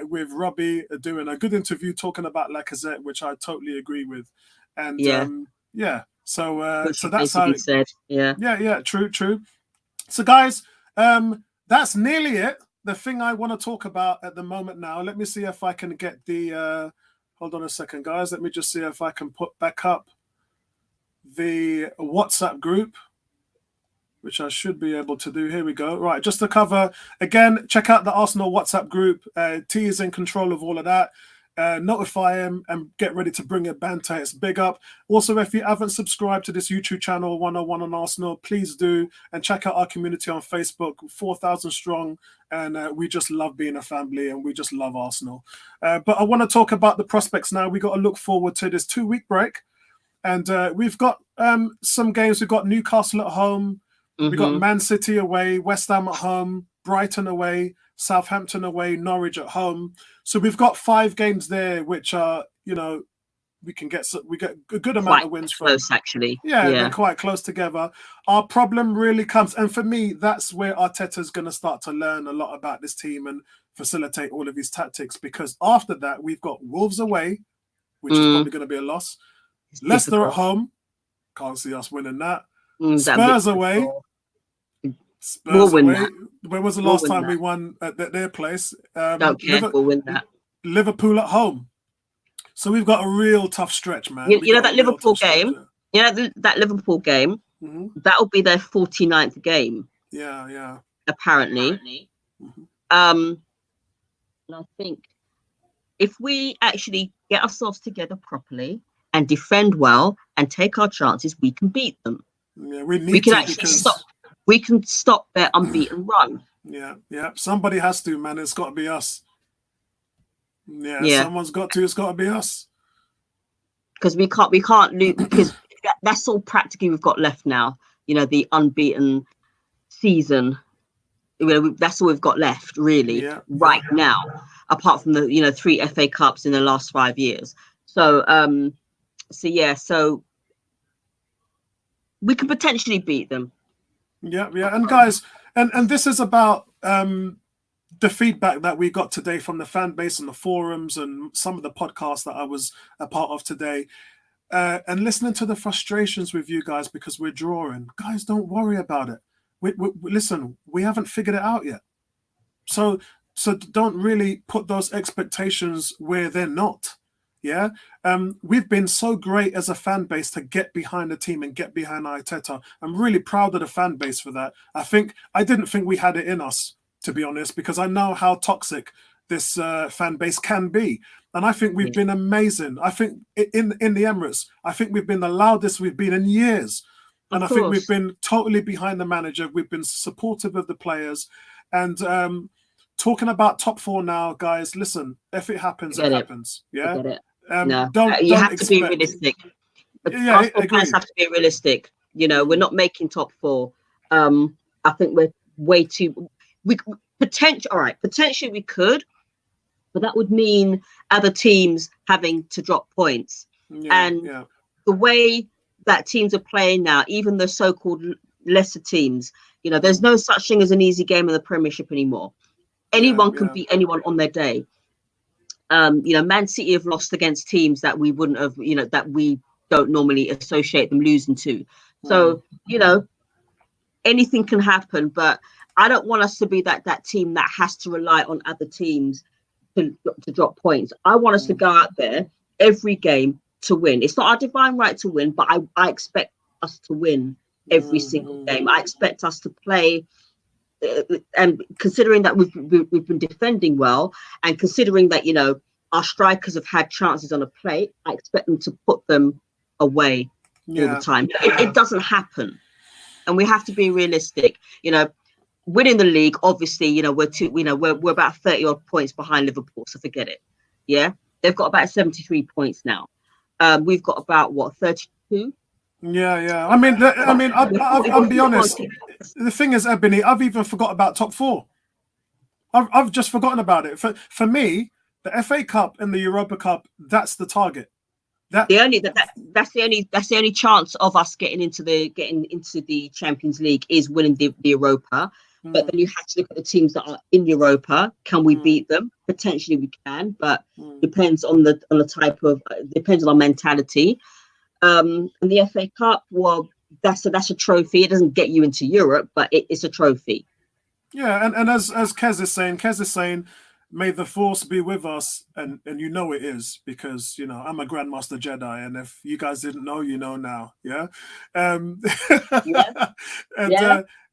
with Robbie doing a good interview talking about Lacazette, which I totally agree with. And so that's how it said. Yeah, true. So guys, that's nearly it. The thing I want to talk about at the moment now. Let me see if I can get the hold on a second, guys. Let me just see if I can put back up the WhatsApp group, which I should be able to do. Here we go. Right, just to cover again, check out the Arsenal WhatsApp group. T is in control of all of that. Notify him and get ready to bring it banter. It's big up. Also, if you haven't subscribed to this YouTube channel 101 on Arsenal, please do, and check out our community on Facebook, 4,000 strong, and we just love being a family, and we just love Arsenal. But I want to talk about the prospects now. We got to look forward to this 2-week break. And we've got some games. We've got Newcastle at home. We've got Man City away, West Ham at home, Brighton away, Southampton away, Norwich at home. So we've got 5 games there, which are, we get a good amount of wins close, from. Actually. Yeah, they're quite close together. Our problem really comes, and for me, that's where Arteta's going to start to learn a lot about this team and facilitate all of his tactics, because after that, we've got Wolves away, which is probably going to be a loss. Leicester at home, can't see us winning that. Spurs away. We'll win that. When was the last time we won at their place? Don't care. We'll win that. Liverpool at home. So we've got a real tough stretch, man. You know that Liverpool game? That Liverpool game? That'll be their 49th game. Yeah. Apparently. And I think if we actually get ourselves together properly and defend well and take our chances, we can beat them. Yeah, we can actually stop. We can stop their unbeaten run. Yeah. Somebody has to, man. It's got to be us. Yeah. Someone's got to. It's got to be us. Because we can't lose. Because that's all practically we've got left now. The unbeaten season. That's all we've got left, really, right now. Apart from the 3 FA Cups in the last 5 years. So we could potentially beat them. Yeah. And guys, and this is about the feedback that we got today from the fan base and the forums and some of the podcasts that I was a part of today, and listening to the frustrations with you guys because we're drawing. Guys, don't worry about it. Listen, we haven't figured it out yet. So don't really put those expectations where they're not. Yeah, we've been so great as a fan base to get behind the team and get behind Arteta. I'm really proud of the fan base for that. I didn't think we had it in us, to be honest, because I know how toxic this fan base can be. And I think we've been amazing. I think in the Emirates, I think we've been the loudest we've been in years. And I think we've been totally behind the manager. We've been supportive of the players. And talking about top four now, guys. Listen, if it happens, it Forget it. happens. Yeah. Forget it. No, Don't you have to be expect. realistic. Yeah, Arsenal fans agreed. have to be realistic. You know, we're not making top four. I think we're way too. We potentially we could, but that would mean other teams having to drop points. Yeah, And yeah. the way that teams are playing now, even the so-called lesser teams, you know, there's no such thing as an easy game in the Premiership anymore. Anyone can beat anyone on their day. You know, Man City have lost against teams that we wouldn't have, you know, that we don't normally associate them losing to. So, you know, anything can happen, but I don't want us to be that team that has to rely on other teams to drop points. I want us to go out there every game to win. It's not our divine right to win, but I expect us to win every single game. I expect us to play, and considering that we've been defending well, and considering that, you know, our strikers have had chances on a plate, I expect them to put them away all the time. It doesn't happen, and we have to be realistic. You know, winning the league, obviously, you know, we're about 30 odd points behind Liverpool, so forget it. Yeah, they've got about 73 points now. We've got about 32. Yeah. I mean, I'll be honest. The thing is, Ebony, I've even forgot about top four. I've just forgotten about it. For me, the FA Cup and the Europa Cup, that's the target. That's the only chance of us getting into the Champions League is winning the Europa. But then you have to look at the teams that are in Europa. Can we beat them? Potentially we can, but depends on the type of depends on our mentality. And the FA Cup, well, that's a trophy. It doesn't get you into Europe, but it's a trophy. Yeah, and as Kez is saying, may the force be with us, and you know it is, because you know I'm a Grandmaster Jedi, and if you guys didn't know, you know now. Yeah.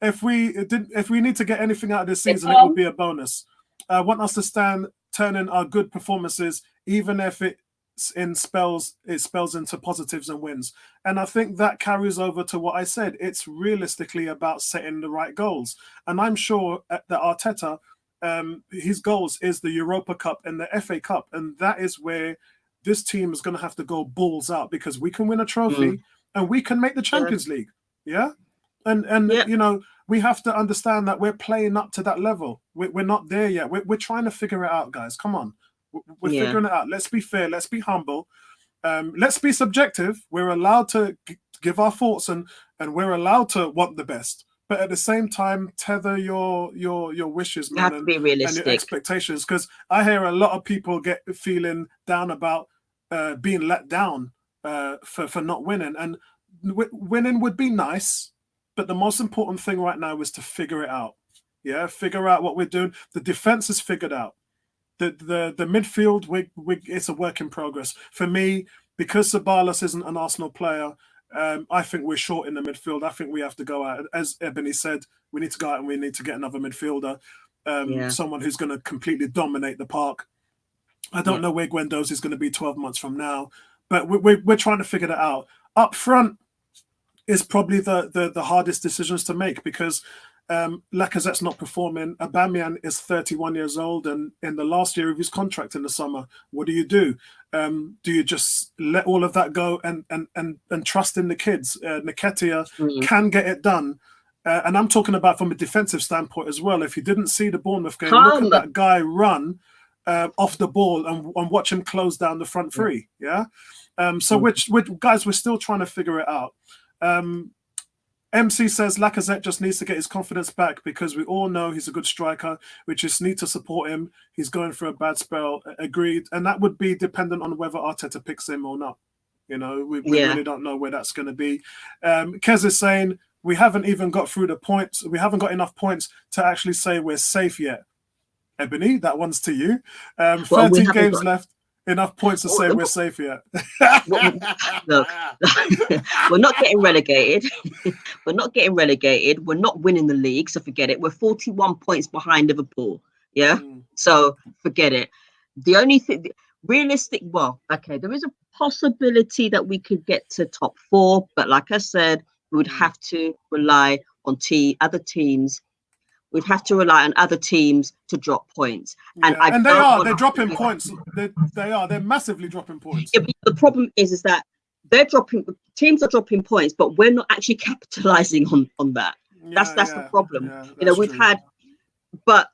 If we need to get anything out of this season, it would be a bonus. I want us to turn in our good performances, even if it spells into positives and wins. And I think that carries over to what I said. It's realistically about setting the right goals, and I'm sure that Arteta, his goals is the Europa Cup and the FA Cup, and that is where this team is going to have to go balls out, because we can win a trophy and we can make the Champions League. Yeah. And you know, we have to understand that we're playing up to that level. We're not there yet. We're trying to figure it out, guys. Come on. We're figuring it out. Let's be fair. Let's be humble. Let's be subjective. We're allowed to give our thoughts, and we're allowed to want the best. But at the same time, tether your wishes, man, and your expectations. Because I hear a lot of people get feeling down about being let down for not winning. And winning would be nice, but the most important thing right now is to figure it out. Yeah, figure out what we're doing. The defense is figured out. The midfield, it's a work in progress. For me, because Ceballos isn't an Arsenal player, I think we're short in the midfield. I think we have to go out. As Ebony said, we need to go out and we need to get another midfielder, someone who's going to completely dominate the park. I don't know where Guendouzi is going to be 12 months from now, but we're trying to figure that out. Up front is probably the hardest decisions to make, because Lacazette's not performing. Aubameyang is 31 years old, and in the last year of his contract in the summer, what do? Do you just let all of that go and trust in the kids? Nketiah can get it done. And I'm talking about from a defensive standpoint as well. If you didn't see the Bournemouth game, look at that guy run off the ball and watch him close down the front three. Yeah. So which guys, we're still trying to figure it out. MC says Lacazette just needs to get his confidence back, because we all know he's a good striker. We just need to support him. He's going through a bad spell. Agreed. And that would be dependent on whether Arteta picks him or not. You know, we really don't know where that's going to be. Kez is saying we haven't even got through the points. We haven't got enough points to actually say we're safe yet. Ebony, that one's to you. 13 games left. Enough points to say we're safe yet. Look, we're not getting relegated. We're not getting relegated. We're not winning the league, so forget it. We're 41 points behind Liverpool. Yeah, so forget it. The only thing, realistic, there is a possibility that we could get to top 4, but like I said, we would have to rely on other teams we'd have to rely on other teams to drop points. And Yeah, and they're dropping to, points. They're massively dropping points. yeah, but the problem is that teams are dropping points, but we're not actually capitalizing on that. That's the problem. Yeah, we've had, but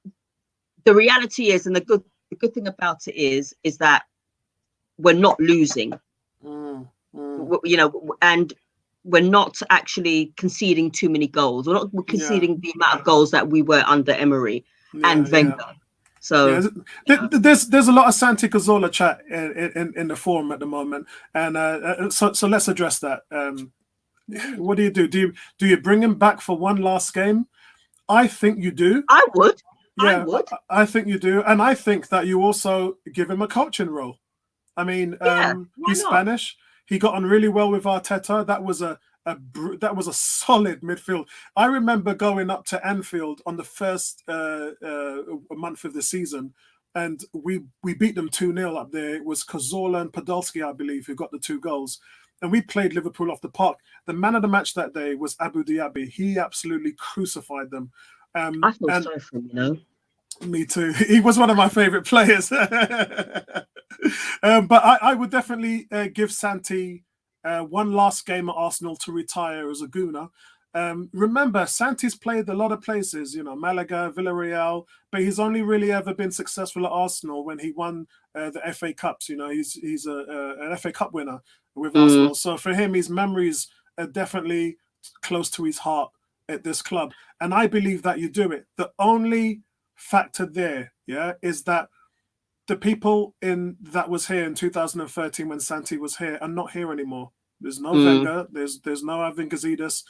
the reality is, and the good thing about it is that we're not losing. And we're not actually conceding too many goals. We're not conceding the amount of goals that we were under Emery and Wenger. So there's a lot of Santi Cazorla chat in the forum at the moment, and so let's address that. What do? Do you bring him back for one last game? I think you do. I would. Yeah, I would. I think you do, and I think that you also give him a coaching role. I mean, he's Spanish. He got on really well with Arteta. That was a solid midfield. I remember going up to Anfield on the first month of the season, and we beat them 2-0 up there. It was Cazorla and Podolski, I believe, who got the 2 goals. And we played Liverpool off the park. The man of the match that day was Abu Diaby. He absolutely crucified them. I feel sorry for him, Me too. He was one of my favourite players. But I would definitely give Santi one last game at Arsenal to retire as a Gooner. Remember, Santi's played a lot of places, Malaga, Villarreal, but he's only really ever been successful at Arsenal when he won the FA Cups. He's an FA Cup winner with Arsenal. So for him, his memories are definitely close to his heart at this club. And I believe that you do it. The only factor there, is that the people that was here in 2013 when Santi was here are not here anymore. There's no Wenger, there's no Ivan Gazidis.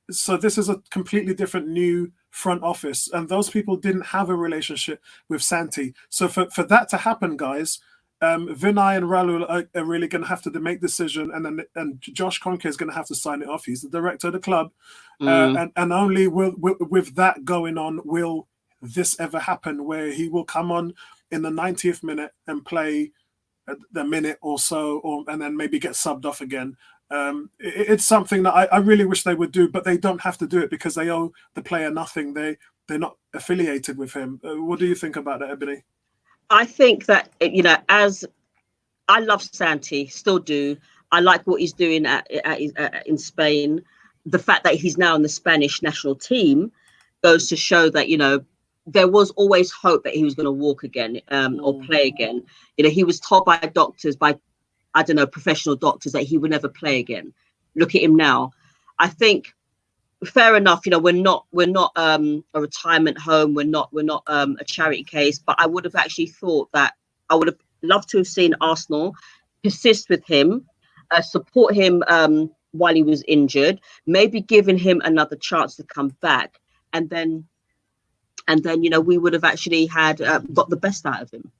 So this is a completely different new front office, and those people didn't have a relationship with Santi. So for that to happen, guys, Vinay and Raul are really going to have to make decision, and Josh Kroenke is going to have to sign it off. He's the director of the club, and only with that going on will this ever happen, where he will come on in the 90th minute and play the minute or so, and then maybe get subbed off again. It's something that I really wish they would do, but they don't have to do it because they owe the player nothing. They're not affiliated with him. What do you think about that, Ebony? I think that, as I love Santi, still do. I like what he's doing in Spain. The fact that he's now in the Spanish national team goes to show that, there was always hope that he was going to walk again or play again. He was told by doctors, professional doctors, that he would never play again. Look at him now. I think, fair enough, we're not a retirement home. We're not a charity case. But I would have actually thought that I would have loved to have seen Arsenal persist with him, support him while he was injured, maybe giving him another chance to come back, and then we would have actually had got the best out of him.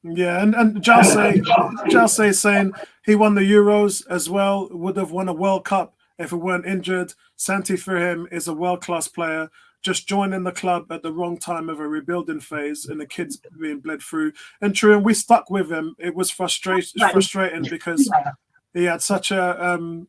Yeah, and Jose saying he won the Euros as well, would have won a World Cup if it weren't injured. Santi for him is a world-class player, just joining the club at the wrong time of a rebuilding phase and the kids being bled through. And true, and we stuck with him. It was frustrating because he had such a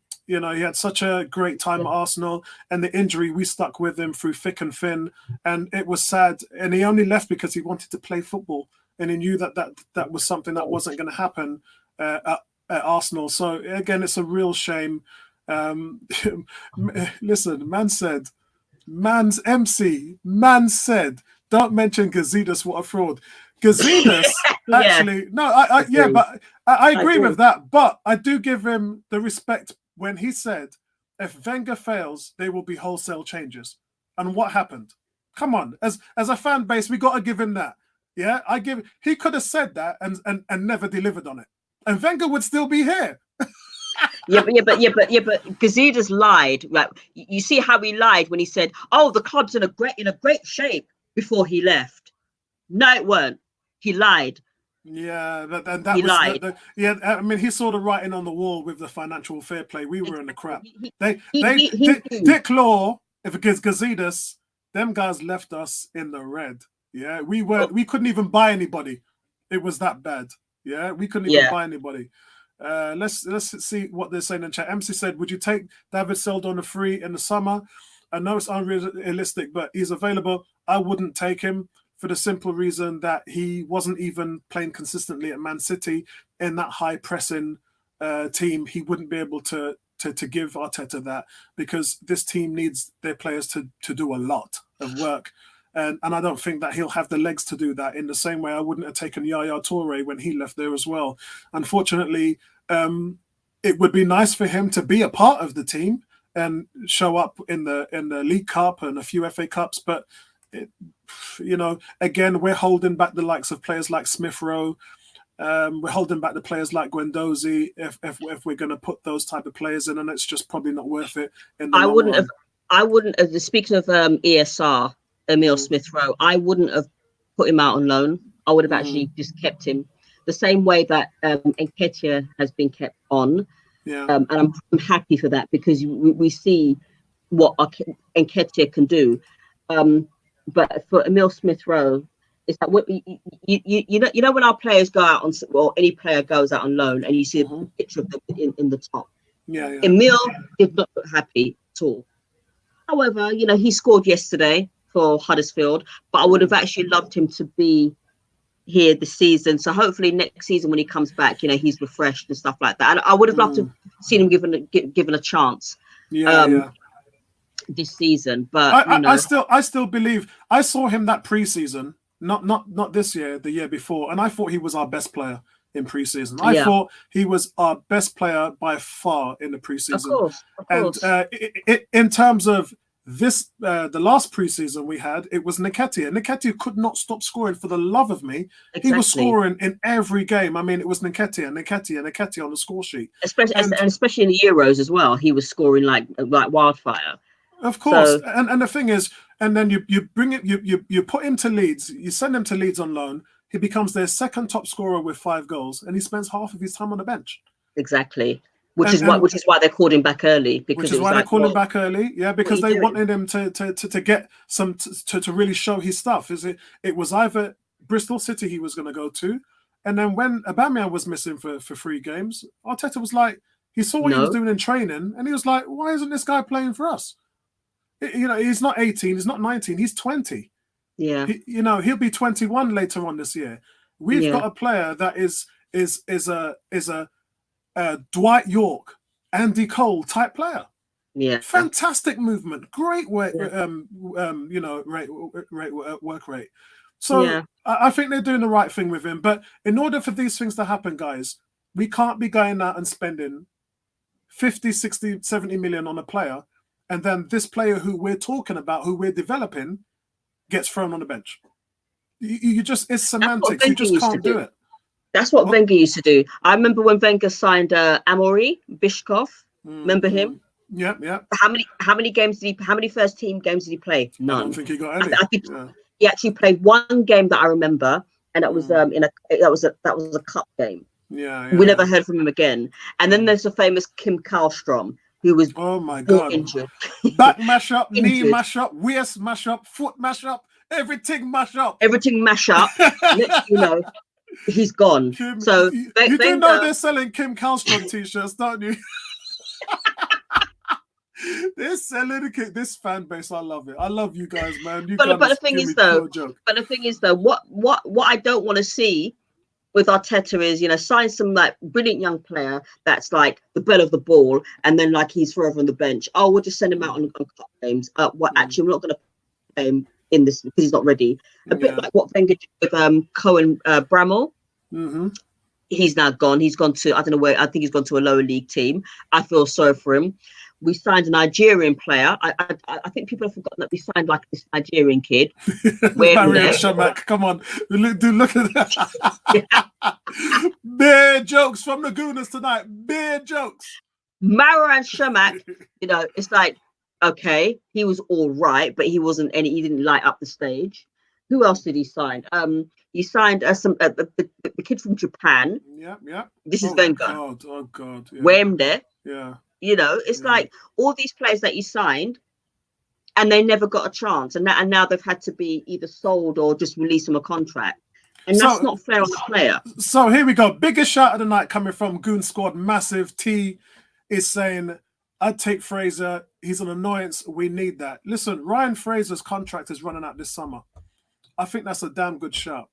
great time at Arsenal, and the injury, we stuck with him through thick and thin, and it was sad. And he only left because he wanted to play football, and he knew that was something that wasn't going to happen at Arsenal. So again, it's a real shame. Listen, man said, don't mention Gazidis, what a fraud. Gazidis, actually, no, but I agree with that. But I do give him the respect when he said, if Wenger fails, there will be wholesale changes. And what happened? Come on, as a fan base, we got to give him that. Yeah, he could have said that and never delivered on it, and Wenger would still be here. But Gazidis lied. Right? You see how he lied when he said, "Oh, the club's in a great shape" before he left. No, it weren't. He lied. Yeah, he lied. I mean, he saw the writing on the wall with the financial fair play. We were in the crap. Dick Law, if it gets Gazidis, them guys left us in the red. Yeah, we couldn't even buy anybody. It was that bad. Yeah, we couldn't even buy anybody. Let's see what they're saying in chat. MC said, would you take David Silva on a free in the summer? I know it's unrealistic, but he's available. I wouldn't take him for the simple reason that he wasn't even playing consistently at Man City in that high pressing team. He wouldn't be able to give Arteta that, because this team needs their players to do a lot of work. And I don't think that he'll have the legs to do that, in the same way I wouldn't have taken Yaya Toure when he left there as well. Unfortunately, it would be nice for him to be a part of the team and show up in the League Cup and a few FA Cups, but again, we're holding back the likes of players like Smith Rowe. We're holding back the players like Guendouzi if we're going to put those type of players in, and it's just probably not worth it in the long run. I wouldn't have. Speaking of ESR, Emil Smith Rowe, I wouldn't have put him out on loan. I would have actually just kept him the same way that Nketiah has been kept on. Yeah. And I'm happy for that, because we see what Nketiah can do. But for Emil Smith Rowe, it's like you know when our players go out on, or any player goes out on loan, and you see a picture of them in the top. Yeah. Emil did not look happy at all. However, he scored yesterday for Huddersfield, but I would have actually loved him to be here this season. So hopefully next season when he comes back, he's refreshed and stuff like that. And I would have loved to have seen him given a chance. This season, but I still believe. I saw him that preseason, not this year, the year before, and I thought he was our best player in preseason. I thought he was our best player by far in the preseason. Of course. And in terms of this, the last preseason we had, it was Nketiah. Nketiah could not stop scoring for the love of me. Exactly. He was scoring in every game. I mean, it was Nketiah on the score sheet. Especially in the Euros as well. He was scoring like wildfire. Of course, and the thing is, and then you bring it, you put him to Leeds, you send him to Leeds on loan. He becomes their second top scorer with 5 goals, and he spends half of his time on the bench. Exactly, which is why they called him back early. Because him back early, because they wanted him to get some to really show his stuff. It was either Bristol City he was going to go to, and then when Aubameyang was missing for 3 games, Arteta was like, he saw what he was doing in training, and he was like, why isn't this guy playing for us? He's not 18, he's not 19, he's 20. Yeah. He'll be 21 later on this year. We've got a player that is a Dwight York, Andy Cole type player. Yeah. Fantastic movement, great work, work rate. So I think they're doing the right thing with him. But in order for these things to happen, guys, we can't be going out and spending 50, 60, 70 million on a player, and then this player who we're talking about, who we're developing, gets thrown on the bench. It's semantics. You just can't do it. That's what Wenger used to do. I remember when Wenger signed Amory Bishkov. Remember him? Yeah. How many games did he? How many first team games did he play? None. I don't think he got any. I think he actually played 1 game that I remember, and that was that was a cup game. Yeah. We never heard from him again. And then there's the famous Kim Karlstrom, who was injured. Back mash up, knee mash up, waist mash up, foot mash up, everything mash up. Everything mash up. He's gone. Kim, so you do know they're selling Kim Karlstrom t-shirts, don't you? They're selling this fan base. I love it. I love you guys, man. But the thing is though, what I don't want to see with Arteta is, sign some like brilliant young player that's like the bell of the ball, and then like he's forever on the bench. Oh, we'll just send him out on cup games. Actually, we're not going to play him in this because he's not ready. A bit like what Wenger did with Cohen Bramall. Mm-hmm. He's now gone. He's gone to, I don't know where. I think he's gone to a lower league team. I feel sorry for him. We signed a Nigerian player. I think people have forgotten that we signed like this Nigerian kid. Marian Shamak, come on. Look at that. Bare jokes from the Gooners tonight. Bare jokes. Marian Shamak, it's like, okay, he was all right, but he didn't light up the stage. Who else did he sign? He signed the kid from Japan. Yeah. This is Wenger. Oh God. Yeah. Wemde. Yeah. It's like all these players that you signed, and they never got a chance, and now they've had to be either sold or just release them a contract, and that's not fair on the player. So here we go. Biggest shout of the night coming from Goon Squad. Massive T is saying, I'd take Fraser. He's an annoyance. We need that. Listen, Ryan Fraser's contract is running out this summer. I think that's a damn good shout.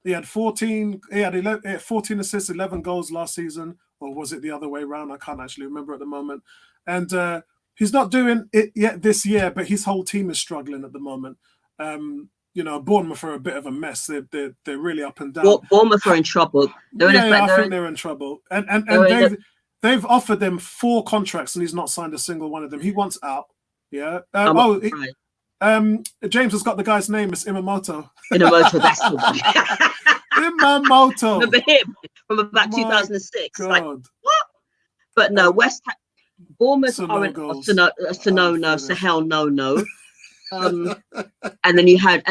He had 14. He had 11, 14 assists, 11 goals last season, or was it the other way around? I can't actually remember at the moment. And he's not doing it yet this year, but his whole team is struggling at the moment. You know, Bournemouth are a bit of a mess. They're really up and down. Well, Bournemouth are in trouble. I think they're in trouble. And they've offered him 4 contracts, and he's not signed a single one of them. He wants out. Yeah. James has got the guy's name. It's Imamoto. Imamoto, that's the one. Imamoto. Remember him from about 2006? God. Like, what? But no, Bournemouth are in no, so hell no. And then you had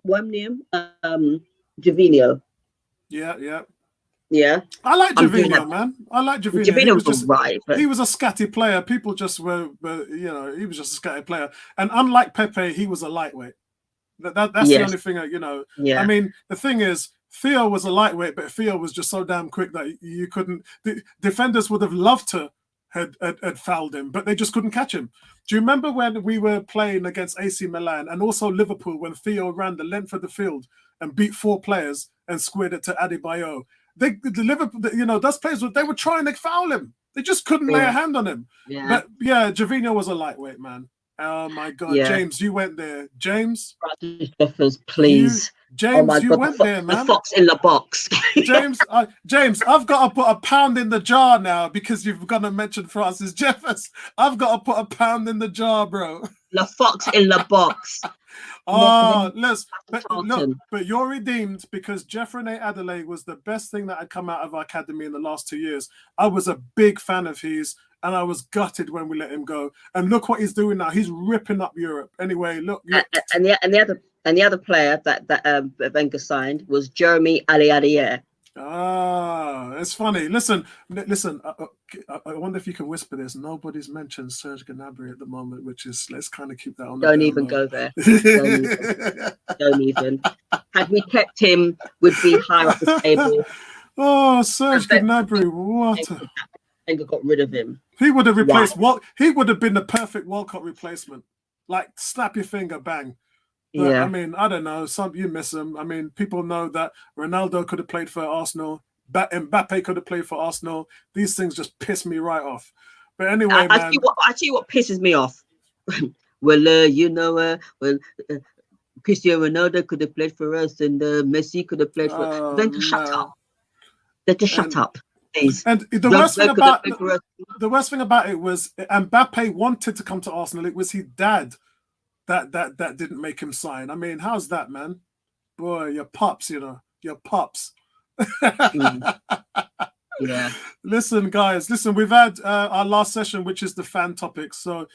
Wemnium, Jovino. Yeah. I like Jovino, man. I like Jovino. Jovino was right. But... He was a scatty player. People just were, you know, he was just a scatty player. And unlike Pepe, he was a lightweight. That's the only thing, you know. Yeah. I mean, the thing is, Theo was a lightweight, but Theo was just so damn quick that you couldn't. The defenders would have loved to had fouled him, but they just couldn't catch him. Do you remember when we were playing against AC Milan and also Liverpool when Theo ran the length of the field and beat 4 players and squared it to Adebayo? The Liverpool, you know, those players they were trying to foul him. They just couldn't lay a hand on him. Yeah. But yeah, Jovino was a lightweight, man. Oh my God, James, you went there. James, Jeffers, please. James, you went there, man. The fox in the box. James, I've got to put a pound in the jar now because you've got to mention Francis Jeffers. I've got to put a pound in the jar, bro. The fox in the box. Oh, but you're redeemed because Jeffrey Adelaide was the best thing that had come out of our academy in the last 2 years. I was a big fan of his, and I was gutted when we let him go. And look what he's doing now. He's ripping up Europe. Anyway, look. And the other player that Wenger signed was Jeremy Aliadier. Ah, it's funny. Listen. I wonder if you can whisper this. Nobody's mentioned Serge Gnabry at the moment, which is, let's kind of keep that on. Don't even go there. Don't even. Had we kept him, we'd be higher up the table. Oh, Serge Gnabry, what? Wenger got rid of him. He would have replaced he would have been the perfect Walcott replacement. Like, snap your finger, bang. But, I mean, I don't know. You miss him. I mean, people know that Ronaldo could have played for Arsenal. Mbappe could have played for Arsenal. These things just piss me right off. But anyway, man. I tell you what pisses me off. Well, Cristiano Ronaldo could have played for us, and Messi could have played for us. Then just shut up. Then just shut up. Please. And the worst thing about it was Mbappe wanted to come to Arsenal. It was his dad that didn't make him sign. I mean, how's that, man? Boy, your pups, you know, your pups. Yeah. Listen, guys, we've had our last session, which is the fan topics. So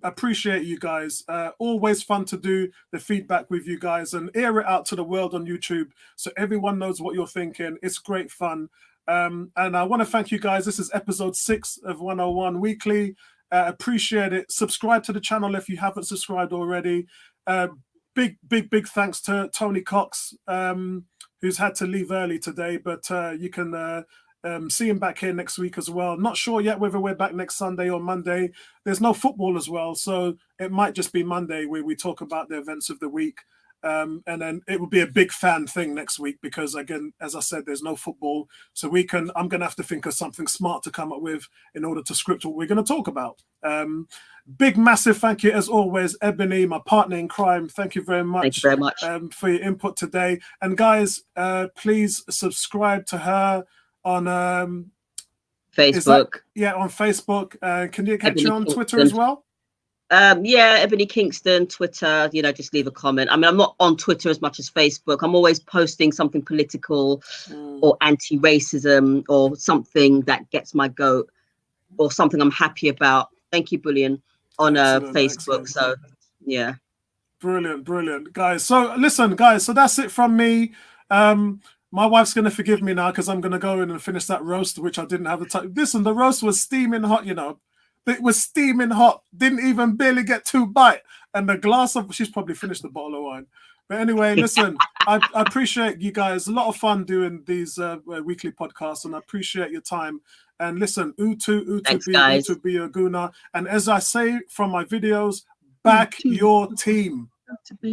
appreciate you guys. Always fun to do the feedback with you guys and air it out to the world on YouTube so everyone knows what you're thinking. It's great fun. And I want to thank you guys. This is episode 6 of 101 Weekly. Appreciate it. Subscribe to the channel if you haven't subscribed already. Big thanks to Tony Cox, who's had to leave early today, but you can see him back here next week as well. Not sure yet whether we're back next Sunday or Monday. There's no football as well, so it might just be Monday where we talk about the events of the week. And then it will be a big fan thing next week because, again, as I said, there's no football. So I'm going to have to think of something smart to come up with in order to script what we're going to talk about. Big, massive thank you, as always, Ebony, my partner in crime. Thank you very much. Thank you very much. For your input today. And guys, please subscribe to her on Facebook. On Facebook. Can you catch you on Twitter as well? Ebony Kingston, Twitter, just leave a comment. I mean, I'm not on Twitter as much as Facebook. I'm always posting something political or anti-racism or something that gets my goat or something I'm happy about. Thank you, Bullion, on Facebook. Excellent. So, yeah. Brilliant, guys. So, listen, guys, so that's it from me. My wife's going to forgive me now because I'm going to go in and finish that roast, which I didn't have the time. Listen, the roast was steaming hot, It was steaming hot. Didn't even barely get 2 bites. And the glass of... She's probably finished the bottle of wine. But anyway, listen, I appreciate you guys. A lot of fun doing these weekly podcasts, and I appreciate your time. And listen, Utu Thanks, be guys. Utu be Aguna. And as I say from my videos, back your team.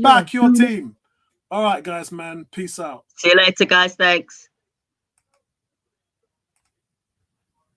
Back your team. All right, guys, man. Peace out. See you later, guys. Thanks.